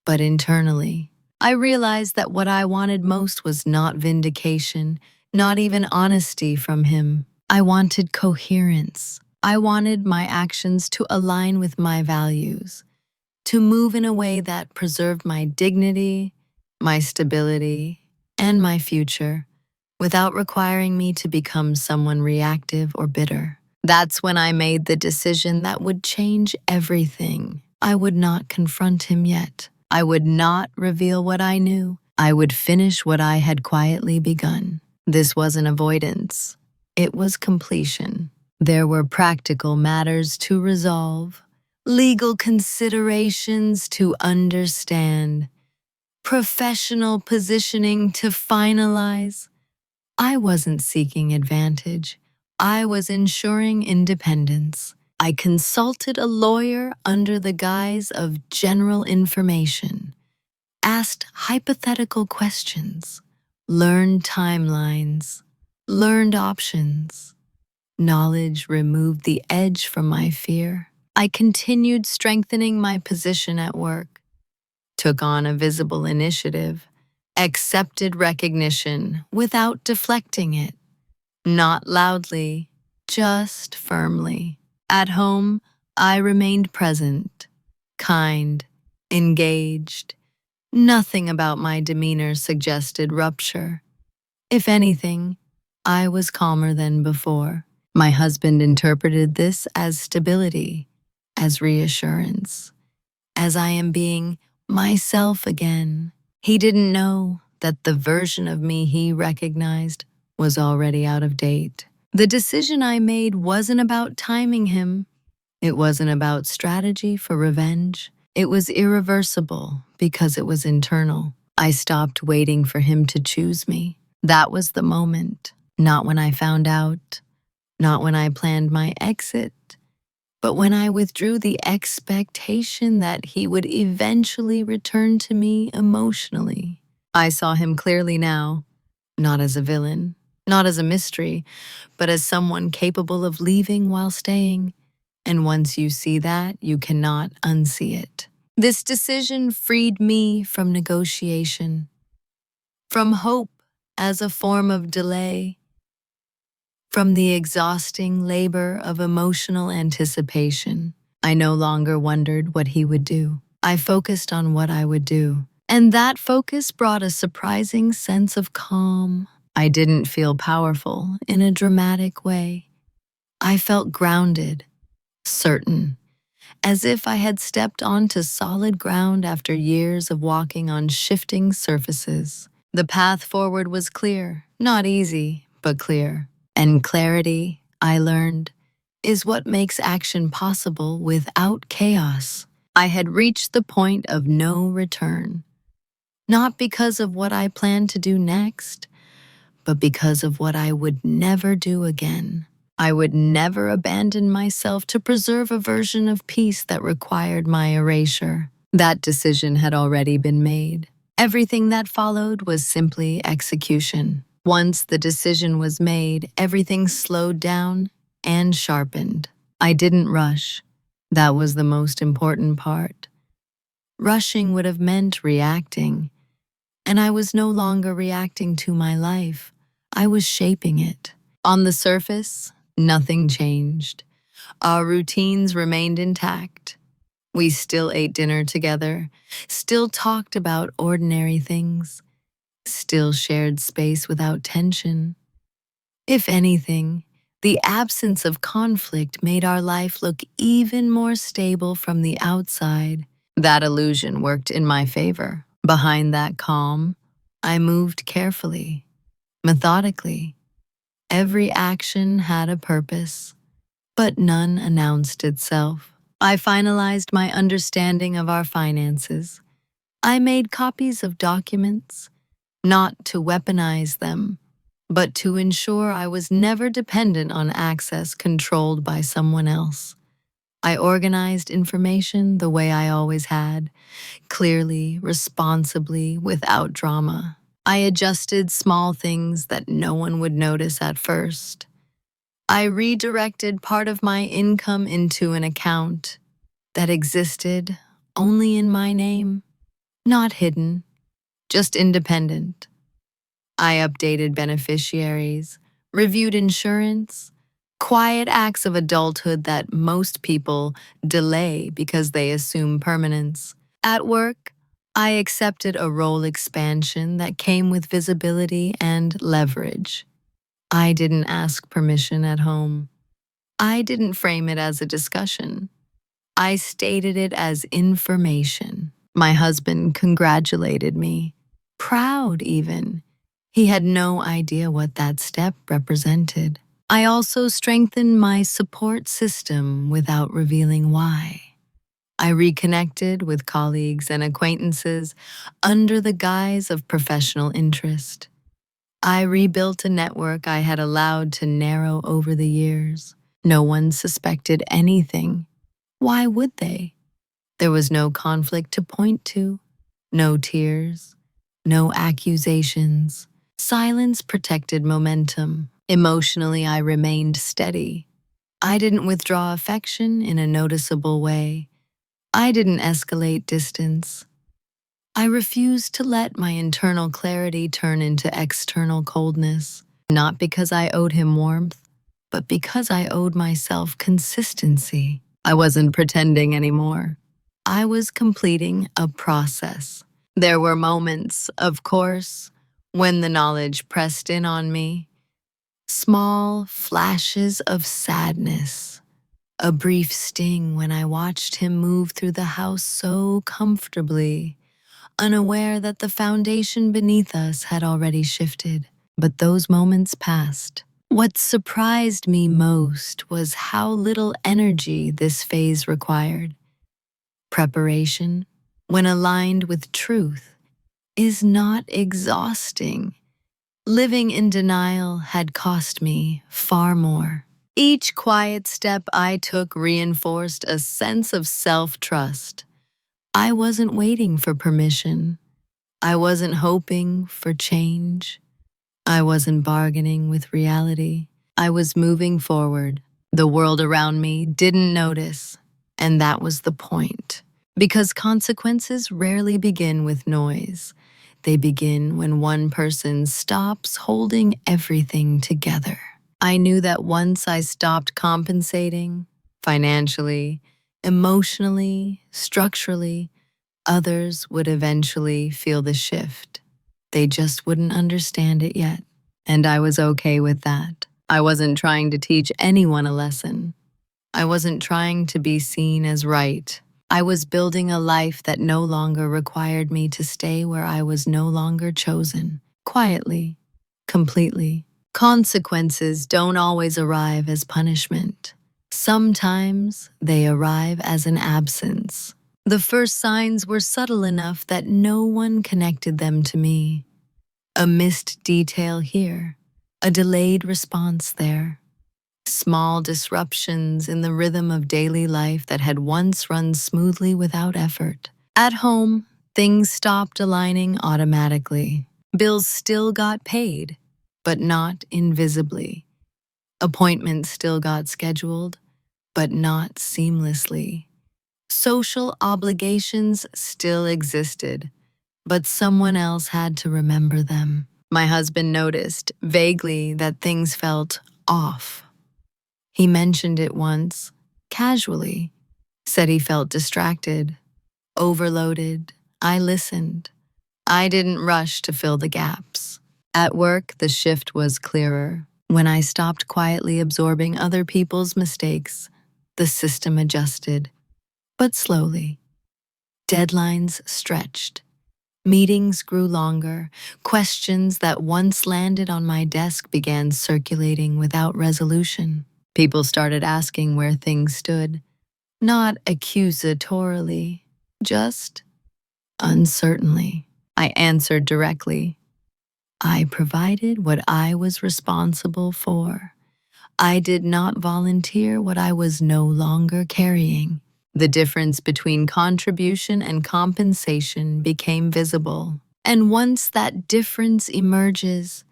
but internally. I realized that what I wanted most was not vindication, not even honesty from him. I wanted coherence. I wanted my actions to align with my values, to move in a way that preserved my dignity, my stability, and my future, without requiring me to become someone reactive or bitter. That's when I made the decision that would change everything. I would not confront him yet. I would not reveal what I knew. I would finish what I had quietly begun. This wasn't avoidance. It was completion. There were practical matters to resolve, legal considerations to understand, professional positioning to finalize. I wasn't seeking advantage. I was ensuring independence. I consulted a lawyer under the guise of general information, asked hypothetical questions, learned timelines, learned options. Knowledge removed the edge from my fear. I continued strengthening my position at work, took on a visible initiative, accepted recognition without deflecting it, not loudly, just firmly. At home, I remained present, kind, engaged. Nothing about my demeanor suggested rupture. If anything, I was calmer than before. My husband interpreted this as stability, as reassurance, as I am being myself again. He didn't know that the version of me he recognized was already out of date. The decision I made wasn't about timing him. It wasn't about strategy for revenge. It was irreversible because it was internal. I stopped waiting for him to choose me. That was the moment. Not when I found out, not when I planned my exit, but when I withdrew the expectation that he would eventually return to me emotionally. I saw him clearly now, not as a villain, not as a mystery, but as someone capable of leaving while staying. And once you see that, you cannot unsee it. This decision freed me from negotiation, from hope as a form of delay, from the exhausting labor of emotional anticipation. I no longer wondered what he would do. I focused on what I would do. And that focus brought a surprising sense of calm. I didn't feel powerful in a dramatic way. I felt grounded, certain, as if I had stepped onto solid ground after years of walking on shifting surfaces. The path forward was clear, not easy, but clear. And clarity, I learned, is what makes action possible without chaos. I had reached the point of no return, not because of what I planned to do next, but because of what I would never do again. I would never abandon myself to preserve a version of peace that required my erasure. That decision had already been made. Everything that followed was simply execution. Once the decision was made, everything slowed down and sharpened. I didn't rush. That was the most important part. Rushing would have meant reacting, and I was no longer reacting to my life. I was shaping it. On the surface, nothing changed. Our routines remained intact. We still ate dinner together, still talked about ordinary things, still shared space without tension. If anything, the absence of conflict made our life look even more stable from the outside. That illusion worked in my favor. Behind that calm, I moved carefully, methodically. Every action had a purpose, but none announced itself. I finalized my understanding of our finances. I made copies of documents, not to weaponize them, but to ensure I was never dependent on access controlled by someone else. I organized information the way I always had, clearly, responsibly, without drama. I adjusted small things that no one would notice at first. I redirected part of my income into an account that existed only in my name, not hidden, just independent. I updated beneficiaries, reviewed insurance, quiet acts of adulthood that most people delay because they assume permanence. At work, I accepted a role expansion that came with visibility and leverage. I didn't ask permission at home. I didn't frame it as a discussion. I stated it as information. My husband congratulated me, proud even. He had no idea what that step represented. I also strengthened my support system without revealing why. I reconnected with colleagues and acquaintances under the guise of professional interest. I rebuilt a network I had allowed to narrow over the years. No one suspected anything. Why would they? There was no conflict to point to, no tears, no accusations. Silence protected momentum. Emotionally, I remained steady. I didn't withdraw affection in a noticeable way. I didn't escalate distance. I refused to let my internal clarity turn into external coldness, not because I owed him warmth, but because I owed myself consistency. I wasn't pretending anymore. I was completing a process. There were moments, of course, when the knowledge pressed in on me. Small flashes of sadness. A brief sting when I watched him move through the house so comfortably, unaware that the foundation beneath us had already shifted. But those moments passed. What surprised me most was how little energy this phase required. Preparation, when aligned with truth, is not exhausting. Living in denial had cost me far more. Each quiet step I took reinforced a sense of self-trust. I wasn't waiting for permission. I wasn't hoping for change. I wasn't bargaining with reality. I was moving forward. The world around me didn't notice, and that was the point. Because consequences rarely begin with noise. They begin when one person stops holding everything together. I knew that once I stopped compensating, financially, emotionally, structurally, others would eventually feel the shift. They just wouldn't understand it yet. And I was okay with that. I wasn't trying to teach anyone a lesson. I wasn't trying to be seen as right. I was building a life that no longer required me to stay where I was no longer chosen. Quietly, completely. Consequences don't always arrive as punishment. Sometimes they arrive as an absence. The first signs were subtle enough that no one connected them to me. A missed detail here, a delayed response there. Small disruptions in the rhythm of daily life that had once run smoothly without effort. At home, things stopped aligning automatically. Bills still got paid, but not invisibly. Appointments still got scheduled, but not seamlessly. Social obligations still existed, but someone else had to remember them. My husband noticed, vaguely, that things felt off. He mentioned it once, casually, said he felt distracted, overloaded. I listened. I didn't rush to fill the gaps. At work, the shift was clearer. When I stopped quietly absorbing other people's mistakes, the system adjusted, but slowly. Deadlines stretched. Meetings grew longer. Questions that once landed on my desk began circulating without resolution. People started asking where things stood, not accusatorily, just uncertainly. I answered directly. I provided what I was responsible for. I did not volunteer what I was no longer carrying. The difference between contribution and compensation became visible. And once that difference emerges,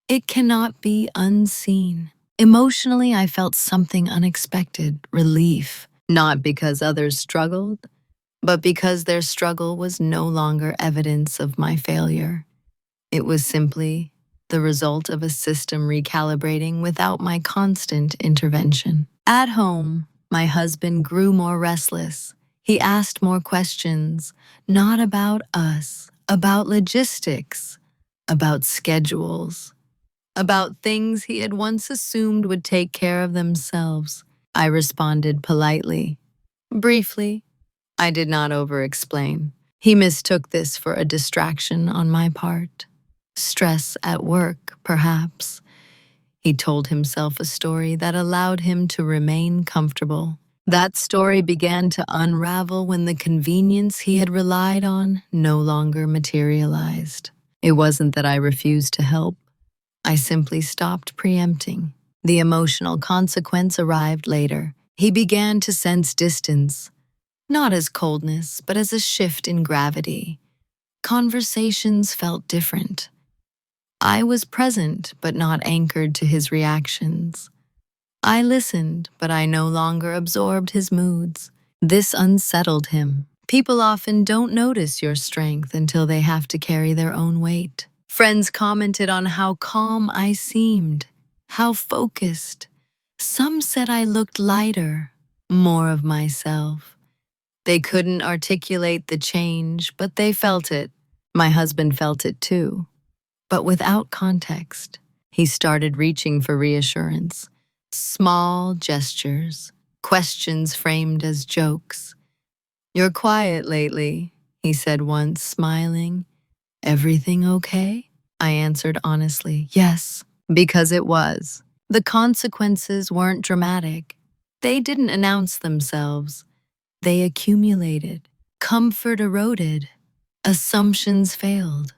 it cannot be unseen. Emotionally, I felt something unexpected, relief, not because others struggled, but because their struggle was no longer evidence of my failure. It was simply the result of a system recalibrating without my constant intervention. At home, my husband grew more restless. He asked more questions, not about us, about logistics, about schedules, about things he had once assumed would take care of themselves. I responded politely. Briefly, I did not over-explain. He mistook this for a distraction on my part. Stress at work, perhaps. He told himself a story that allowed him to remain comfortable. That story began to unravel when the convenience he had relied on no longer materialized. It wasn't that I refused to help. I simply stopped preempting. The emotional consequence arrived later. He began to sense distance, not as coldness, but as a shift in gravity. Conversations felt different. I was present, but not anchored to his reactions. I listened, but I no longer absorbed his moods. This unsettled him. People often don't notice your strength until they have to carry their own weight. Friends commented on how calm I seemed, how focused. Some said I looked lighter, more of myself. They couldn't articulate the change, but they felt it. My husband felt it too. But without context, he started reaching for reassurance. Small gestures, questions framed as jokes. "You're quiet lately," he said once, smiling. "Everything okay?" I answered honestly, yes, because it was. The consequences weren't dramatic. They didn't announce themselves. They accumulated. Comfort eroded. Assumptions failed.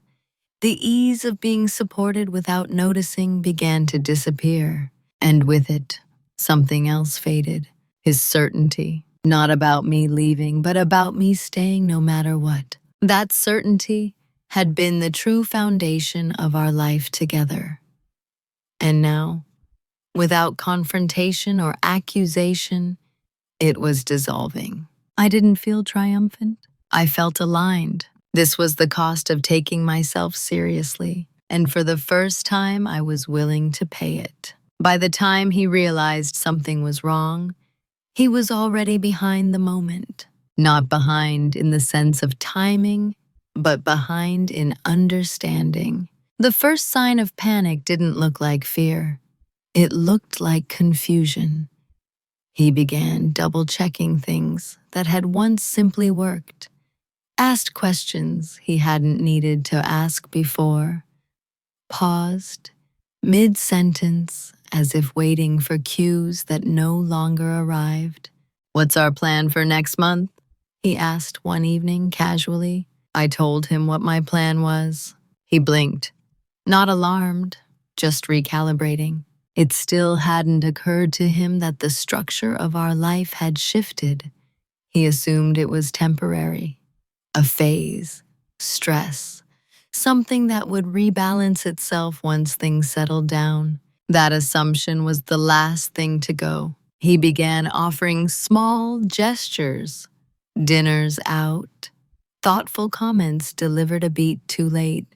The ease of being supported without noticing began to disappear, and with it, something else faded. His certainty, not about me leaving, but about me staying no matter what. That certainty had been the true foundation of our life together. And now, without confrontation or accusation, it was dissolving. I didn't feel triumphant. I felt aligned. This was the cost of taking myself seriously, and for the first time I was willing to pay it. By the time he realized something was wrong, he was already behind the moment. Not behind in the sense of timing, but behind in understanding. The first sign of panic didn't look like fear. It looked like confusion. He began double-checking things that had once simply worked. Asked questions he hadn't needed to ask before, paused, mid-sentence, as if waiting for cues that no longer arrived. "What's our plan for next month?" he asked one evening casually. I told him what my plan was. He blinked, not alarmed, just recalibrating. It still hadn't occurred to him that the structure of our life had shifted. He assumed it was temporary, a phase, stress, something that would rebalance itself once things settled down. That assumption was the last thing to go. He began offering small gestures, dinners out, thoughtful comments delivered a beat too late.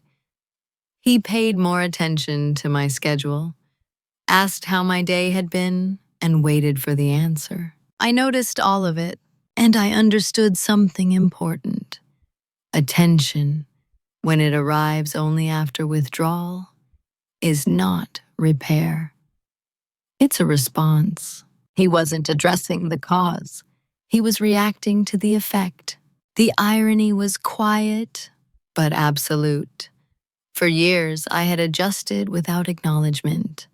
He paid more attention to my schedule, asked how my day had been, and waited for the answer. I noticed all of it, and I understood something important. Attention, when it arrives only after withdrawal, is not repair. It's a response. He wasn't addressing the cause. He was reacting to the effect. The irony was quiet, but absolute. For years, I had adjusted without acknowledgement.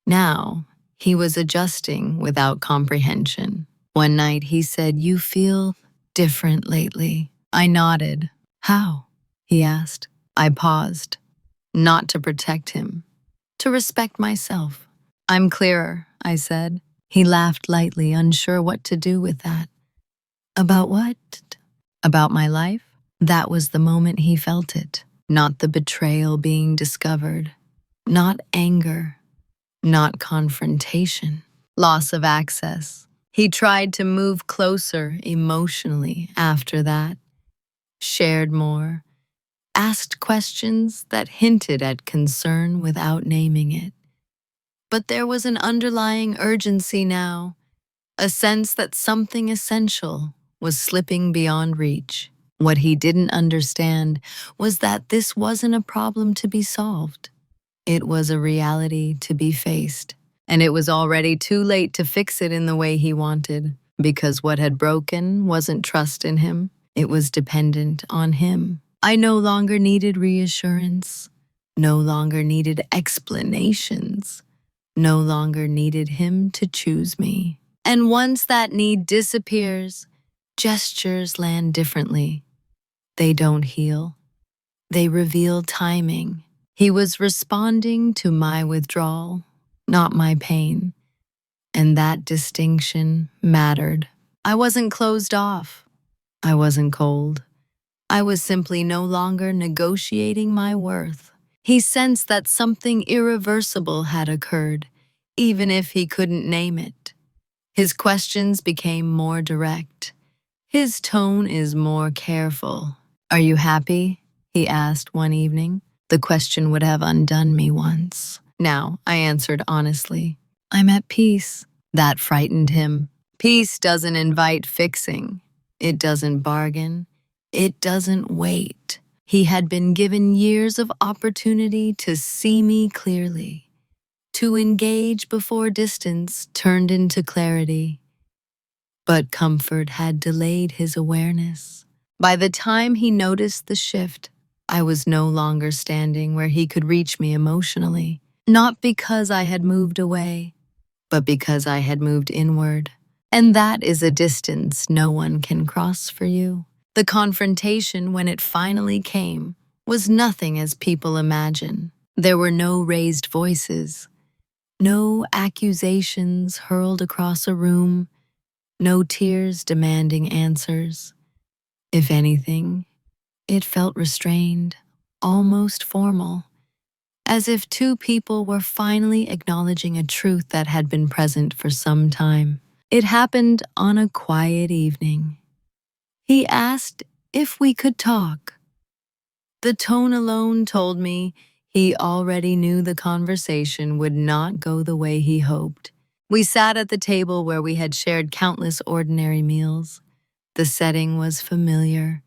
Now, he was adjusting without comprehension. One night, he said, "You feel different lately." I nodded. "How?" he asked. I paused, not to protect him, to respect myself. "I'm clearer," I said. He laughed lightly, unsure what to do with that. About what? About my life? That was the moment he felt it. Not the betrayal being discovered. Not anger. Not confrontation. Loss of access. He tried to move closer emotionally after that. Shared more. Asked questions that hinted at concern without naming it. But there was an underlying urgency now, a sense that something essential was slipping beyond reach. What he didn't understand was that this wasn't a problem to be solved. It was a reality to be faced. And it was already too late to fix it in the way he wanted, because what had broken wasn't trust in him, it was dependent on him. I no longer needed reassurance, no longer needed explanations, no longer needed him to choose me. And once that need disappears, gestures land differently. They don't heal. They reveal timing. He was responding to my withdrawal, not my pain. And that distinction mattered. I wasn't closed off. I wasn't cold. I was simply no longer negotiating my worth. He sensed that something irreversible had occurred, even if he couldn't name it. His questions became more direct. His tone is more careful. "Are you happy?" he asked one evening. The question would have undone me once. Now, I answered honestly, "I'm at peace." That frightened him. Peace doesn't invite fixing. It doesn't bargain. It doesn't wait. He had been given years of opportunity to see me clearly, to engage before distance turned into clarity. But comfort had delayed his awareness. By the time he noticed the shift, I was no longer standing where he could reach me emotionally, not because I had moved away, but because I had moved inward. And that is a distance no one can cross for you. The confrontation, when it finally came, was nothing as people imagine. There were no raised voices, no accusations hurled across a room, no tears demanding answers. If anything, it felt restrained, almost formal, as if two people were finally acknowledging a truth that had been present for some time. It happened on a quiet evening. He asked if we could talk. The tone alone told me he already knew the conversation would not go the way he hoped. We sat at the table where we had shared countless ordinary meals. The setting was familiar.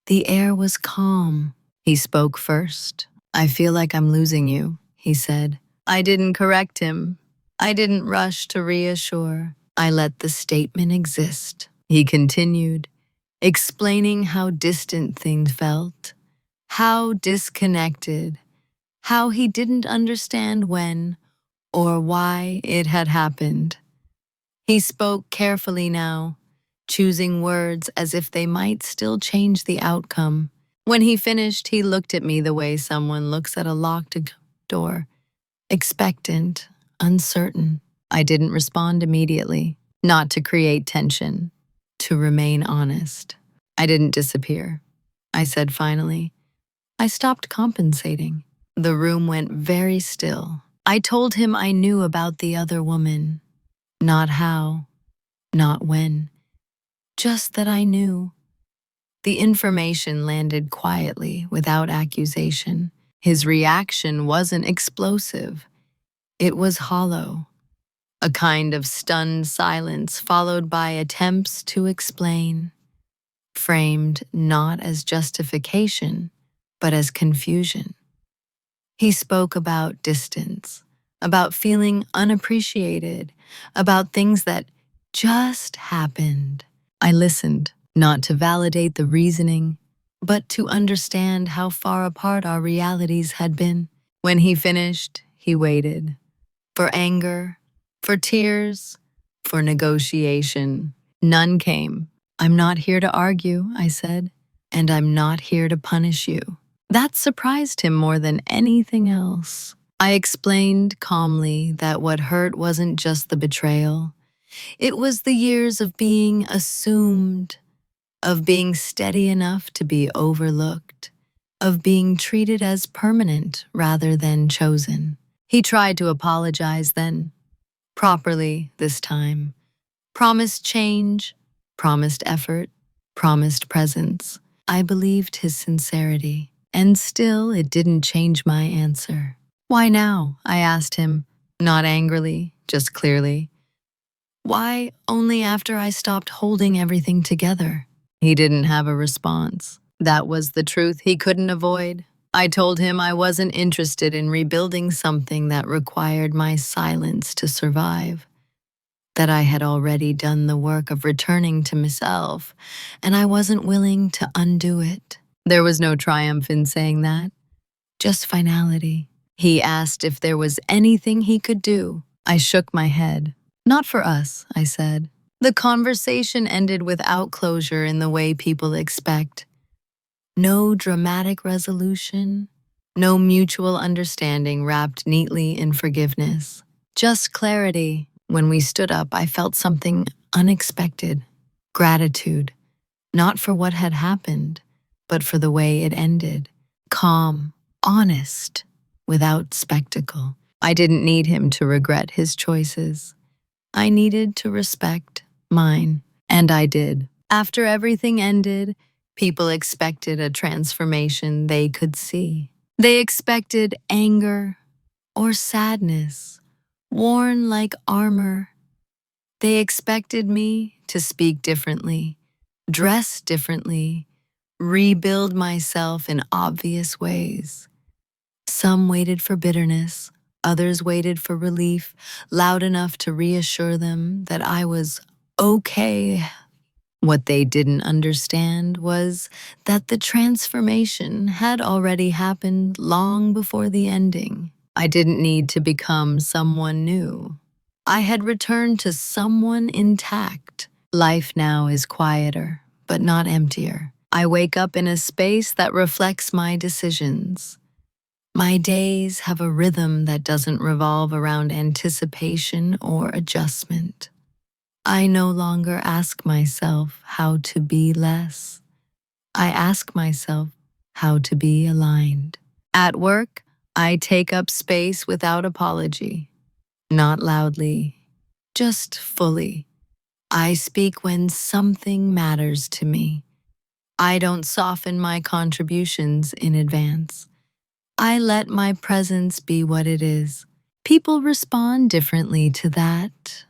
The air was calm. He spoke first. "I feel like I'm losing you," he said. I didn't correct him. I didn't rush to reassure. I let the statement exist. He continued, explaining how distant things felt, how disconnected, how he didn't understand when or why it had happened. He spoke carefully now, choosing words as if they might still change the outcome. When he finished, he looked at me the way someone looks at a locked door, expectant, uncertain. I didn't respond immediately, not to create tension, to remain honest. I didn't disappear. I said finally, I stopped compensating. The room went very still. I told him I knew about the other woman. Not how, not when, just that I knew. The information landed quietly, without accusation. His reaction wasn't explosive. It was hollow, a kind of stunned silence followed by attempts to explain, framed not as justification, but as confusion. He spoke about distance, about feeling unappreciated, about things that just happened. I listened, not to validate the reasoning, but to understand how far apart our realities had been. When he finished, he waited. For anger, for tears, for negotiation. None came. I'm not here to argue, I said, and I'm not here to punish you. That surprised him more than anything else. I explained calmly that what hurt wasn't just the betrayal. It was the years of being assumed, of being steady enough to be overlooked, of being treated as permanent rather than chosen. He tried to apologize then, properly this time. Promised change, promised effort, promised presence. I believed his sincerity, and still it didn't change my answer. Why now? I asked him, not angrily, just clearly. Why only after I stopped holding everything together? He didn't have a response. That was the truth he couldn't avoid. I told him I wasn't interested in rebuilding something that required my silence to survive, that I had already done the work of returning to myself, and I wasn't willing to undo it. There was no triumph in saying that, just finality. He asked if there was anything he could do. I shook my head. Not for us, I said. The conversation ended without closure in the way people expect. No dramatic resolution, no mutual understanding wrapped neatly in forgiveness. Just clarity. When we stood up, I felt something unexpected. Gratitude. Not for what had happened, but for the way it ended. Calm, honest, without spectacle. I didn't need him to regret his choices. I needed to respect mine, and I did. After everything ended, people expected a transformation they could see. They expected anger or sadness, worn like armor. They expected me to speak differently, dress differently, rebuild myself in obvious ways. Some waited for bitterness, others waited for relief, loud enough to reassure them that I was okay. What they didn't understand was that the transformation had already happened long before the ending. I didn't need to become someone new. I had returned to someone intact. Life now is quieter, but not emptier. I wake up in a space that reflects my decisions. My days have a rhythm that doesn't revolve around anticipation or adjustment. I no longer ask myself how to be less. I ask myself how to be aligned. At work, I take up space without apology. Not loudly, just fully. I speak when something matters to me. I don't soften my contributions in advance. I let my presence be what it is. People respond differently to that.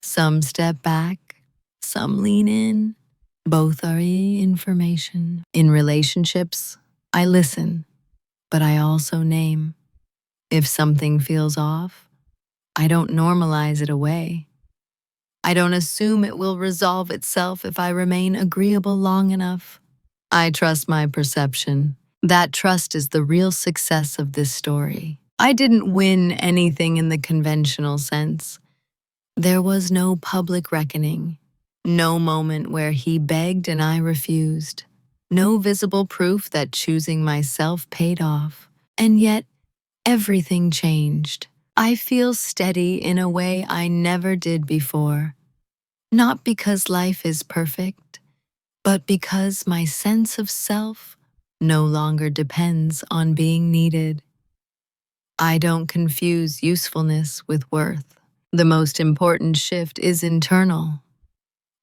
Some step back, some lean in. Both are information. In relationships, I listen, but I also name. If something feels off, I don't normalize it away. I don't assume it will resolve itself if I remain agreeable long enough. I trust my perception. That trust is the real success of this story. I didn't win anything in the conventional sense. There was no public reckoning. No moment where he begged and I refused. No visible proof that choosing myself paid off. And yet, everything changed. I feel steady in a way I never did before. Not because life is perfect, but because my sense of self no longer depends on being needed. I don't confuse usefulness with worth. The most important shift is internal.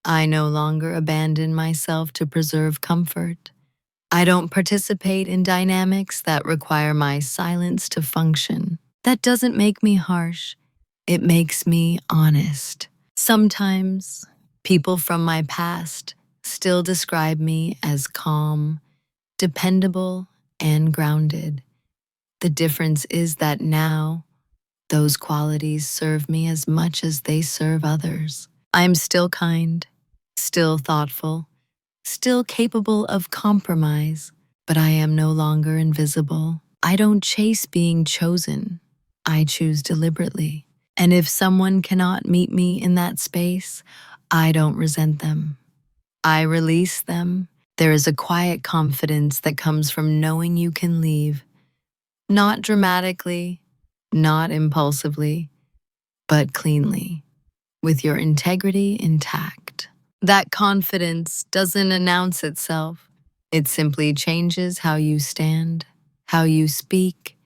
I no longer abandon myself to preserve comfort. I don't participate in dynamics that require my silence to function. That doesn't make me harsh. It makes me honest. Sometimes, people from my past still describe me as calm, dependable, and grounded. The difference is that now, those qualities serve me as much as they serve others. I'm still kind, still thoughtful, still capable of compromise, but I am no longer invisible. I don't chase being chosen. I choose deliberately. And if someone cannot meet me in that space, I don't resent them. I release them. There is a quiet confidence that comes from knowing you can leave. Not dramatically, not impulsively, but cleanly, with your integrity intact. That confidence doesn't announce itself. It simply changes how you stand, how you speak,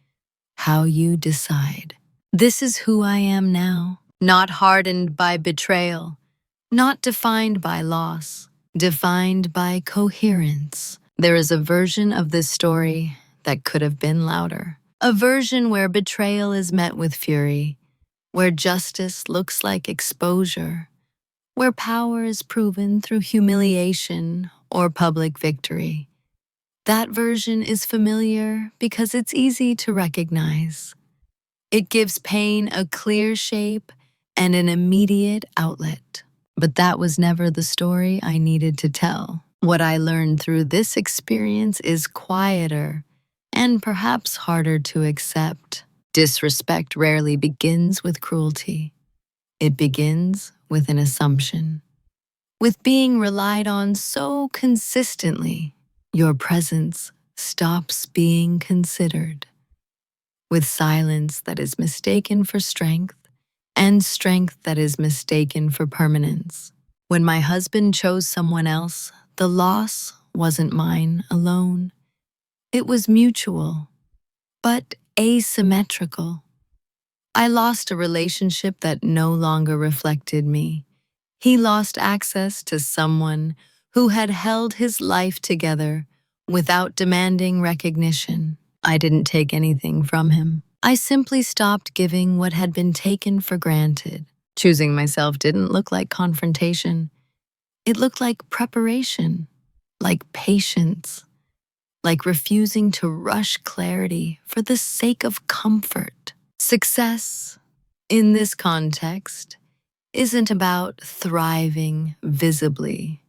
how you decide. This is who I am now, not hardened by betrayal, not defined by loss, defined by coherence. There is a version of this story that could have been louder. A version where betrayal is met with fury, where justice looks like exposure, where power is proven through humiliation or public victory. That version is familiar because it's easy to recognize. It gives pain a clear shape and an immediate outlet. But that was never the story I needed to tell. What I learned through this experience is quieter and perhaps harder to accept. Disrespect rarely begins with cruelty. It begins with an assumption. With being relied on so consistently, your presence stops being considered. With silence that is mistaken for strength, and strength that is mistaken for permanence. When my husband chose someone else, the loss wasn't mine alone. It was mutual, but asymmetrical. I lost a relationship that no longer reflected me. He lost access to someone who had held his life together without demanding recognition. I didn't take anything from him. I simply stopped giving what had been taken for granted. Choosing myself didn't look like confrontation. It looked like preparation, like patience, like refusing to rush clarity for the sake of comfort. Success, in this context, isn't about thriving visibly.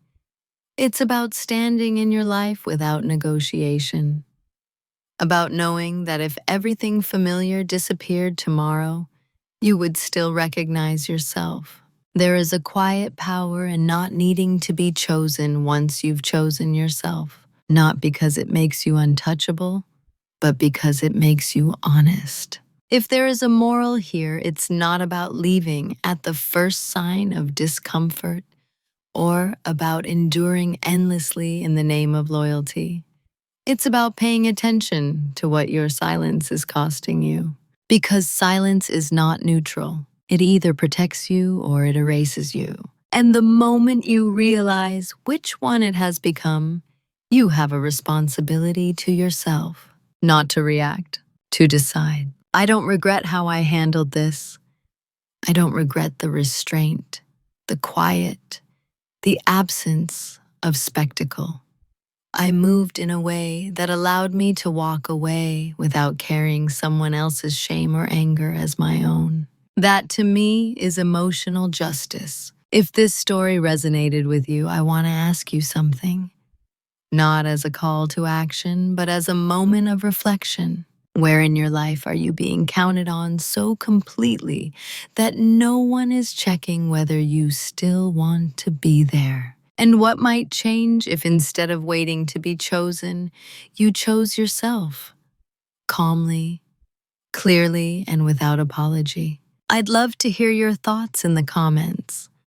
It's about standing in your life without negotiation. About knowing that if everything familiar disappeared tomorrow, you would still recognize yourself. There is a quiet power in not needing to be chosen once you've chosen yourself, not because it makes you untouchable, but because it makes you honest. If there is a moral here, it's not about leaving at the first sign of discomfort or about enduring endlessly in the name of loyalty. It's about paying attention to what your silence is costing you. Because silence is not neutral. It either protects you or it erases you. And the moment you realize which one it has become, you have a responsibility to yourself. Not to react, to decide. I don't regret how I handled this. I don't regret the restraint, the quiet, the absence of spectacle. I moved in a way that allowed me to walk away without carrying someone else's shame or anger as my own. That, to me, is emotional justice. If this story resonated with you, I want to ask you something. Not as a call to action, but as a moment of reflection. Where in your life are you being counted on so completely that no one is checking whether you still want to be there? And what might change if instead of waiting to be chosen, you chose yourself, calmly, clearly, and without apology? I'd love to hear your thoughts in the comments.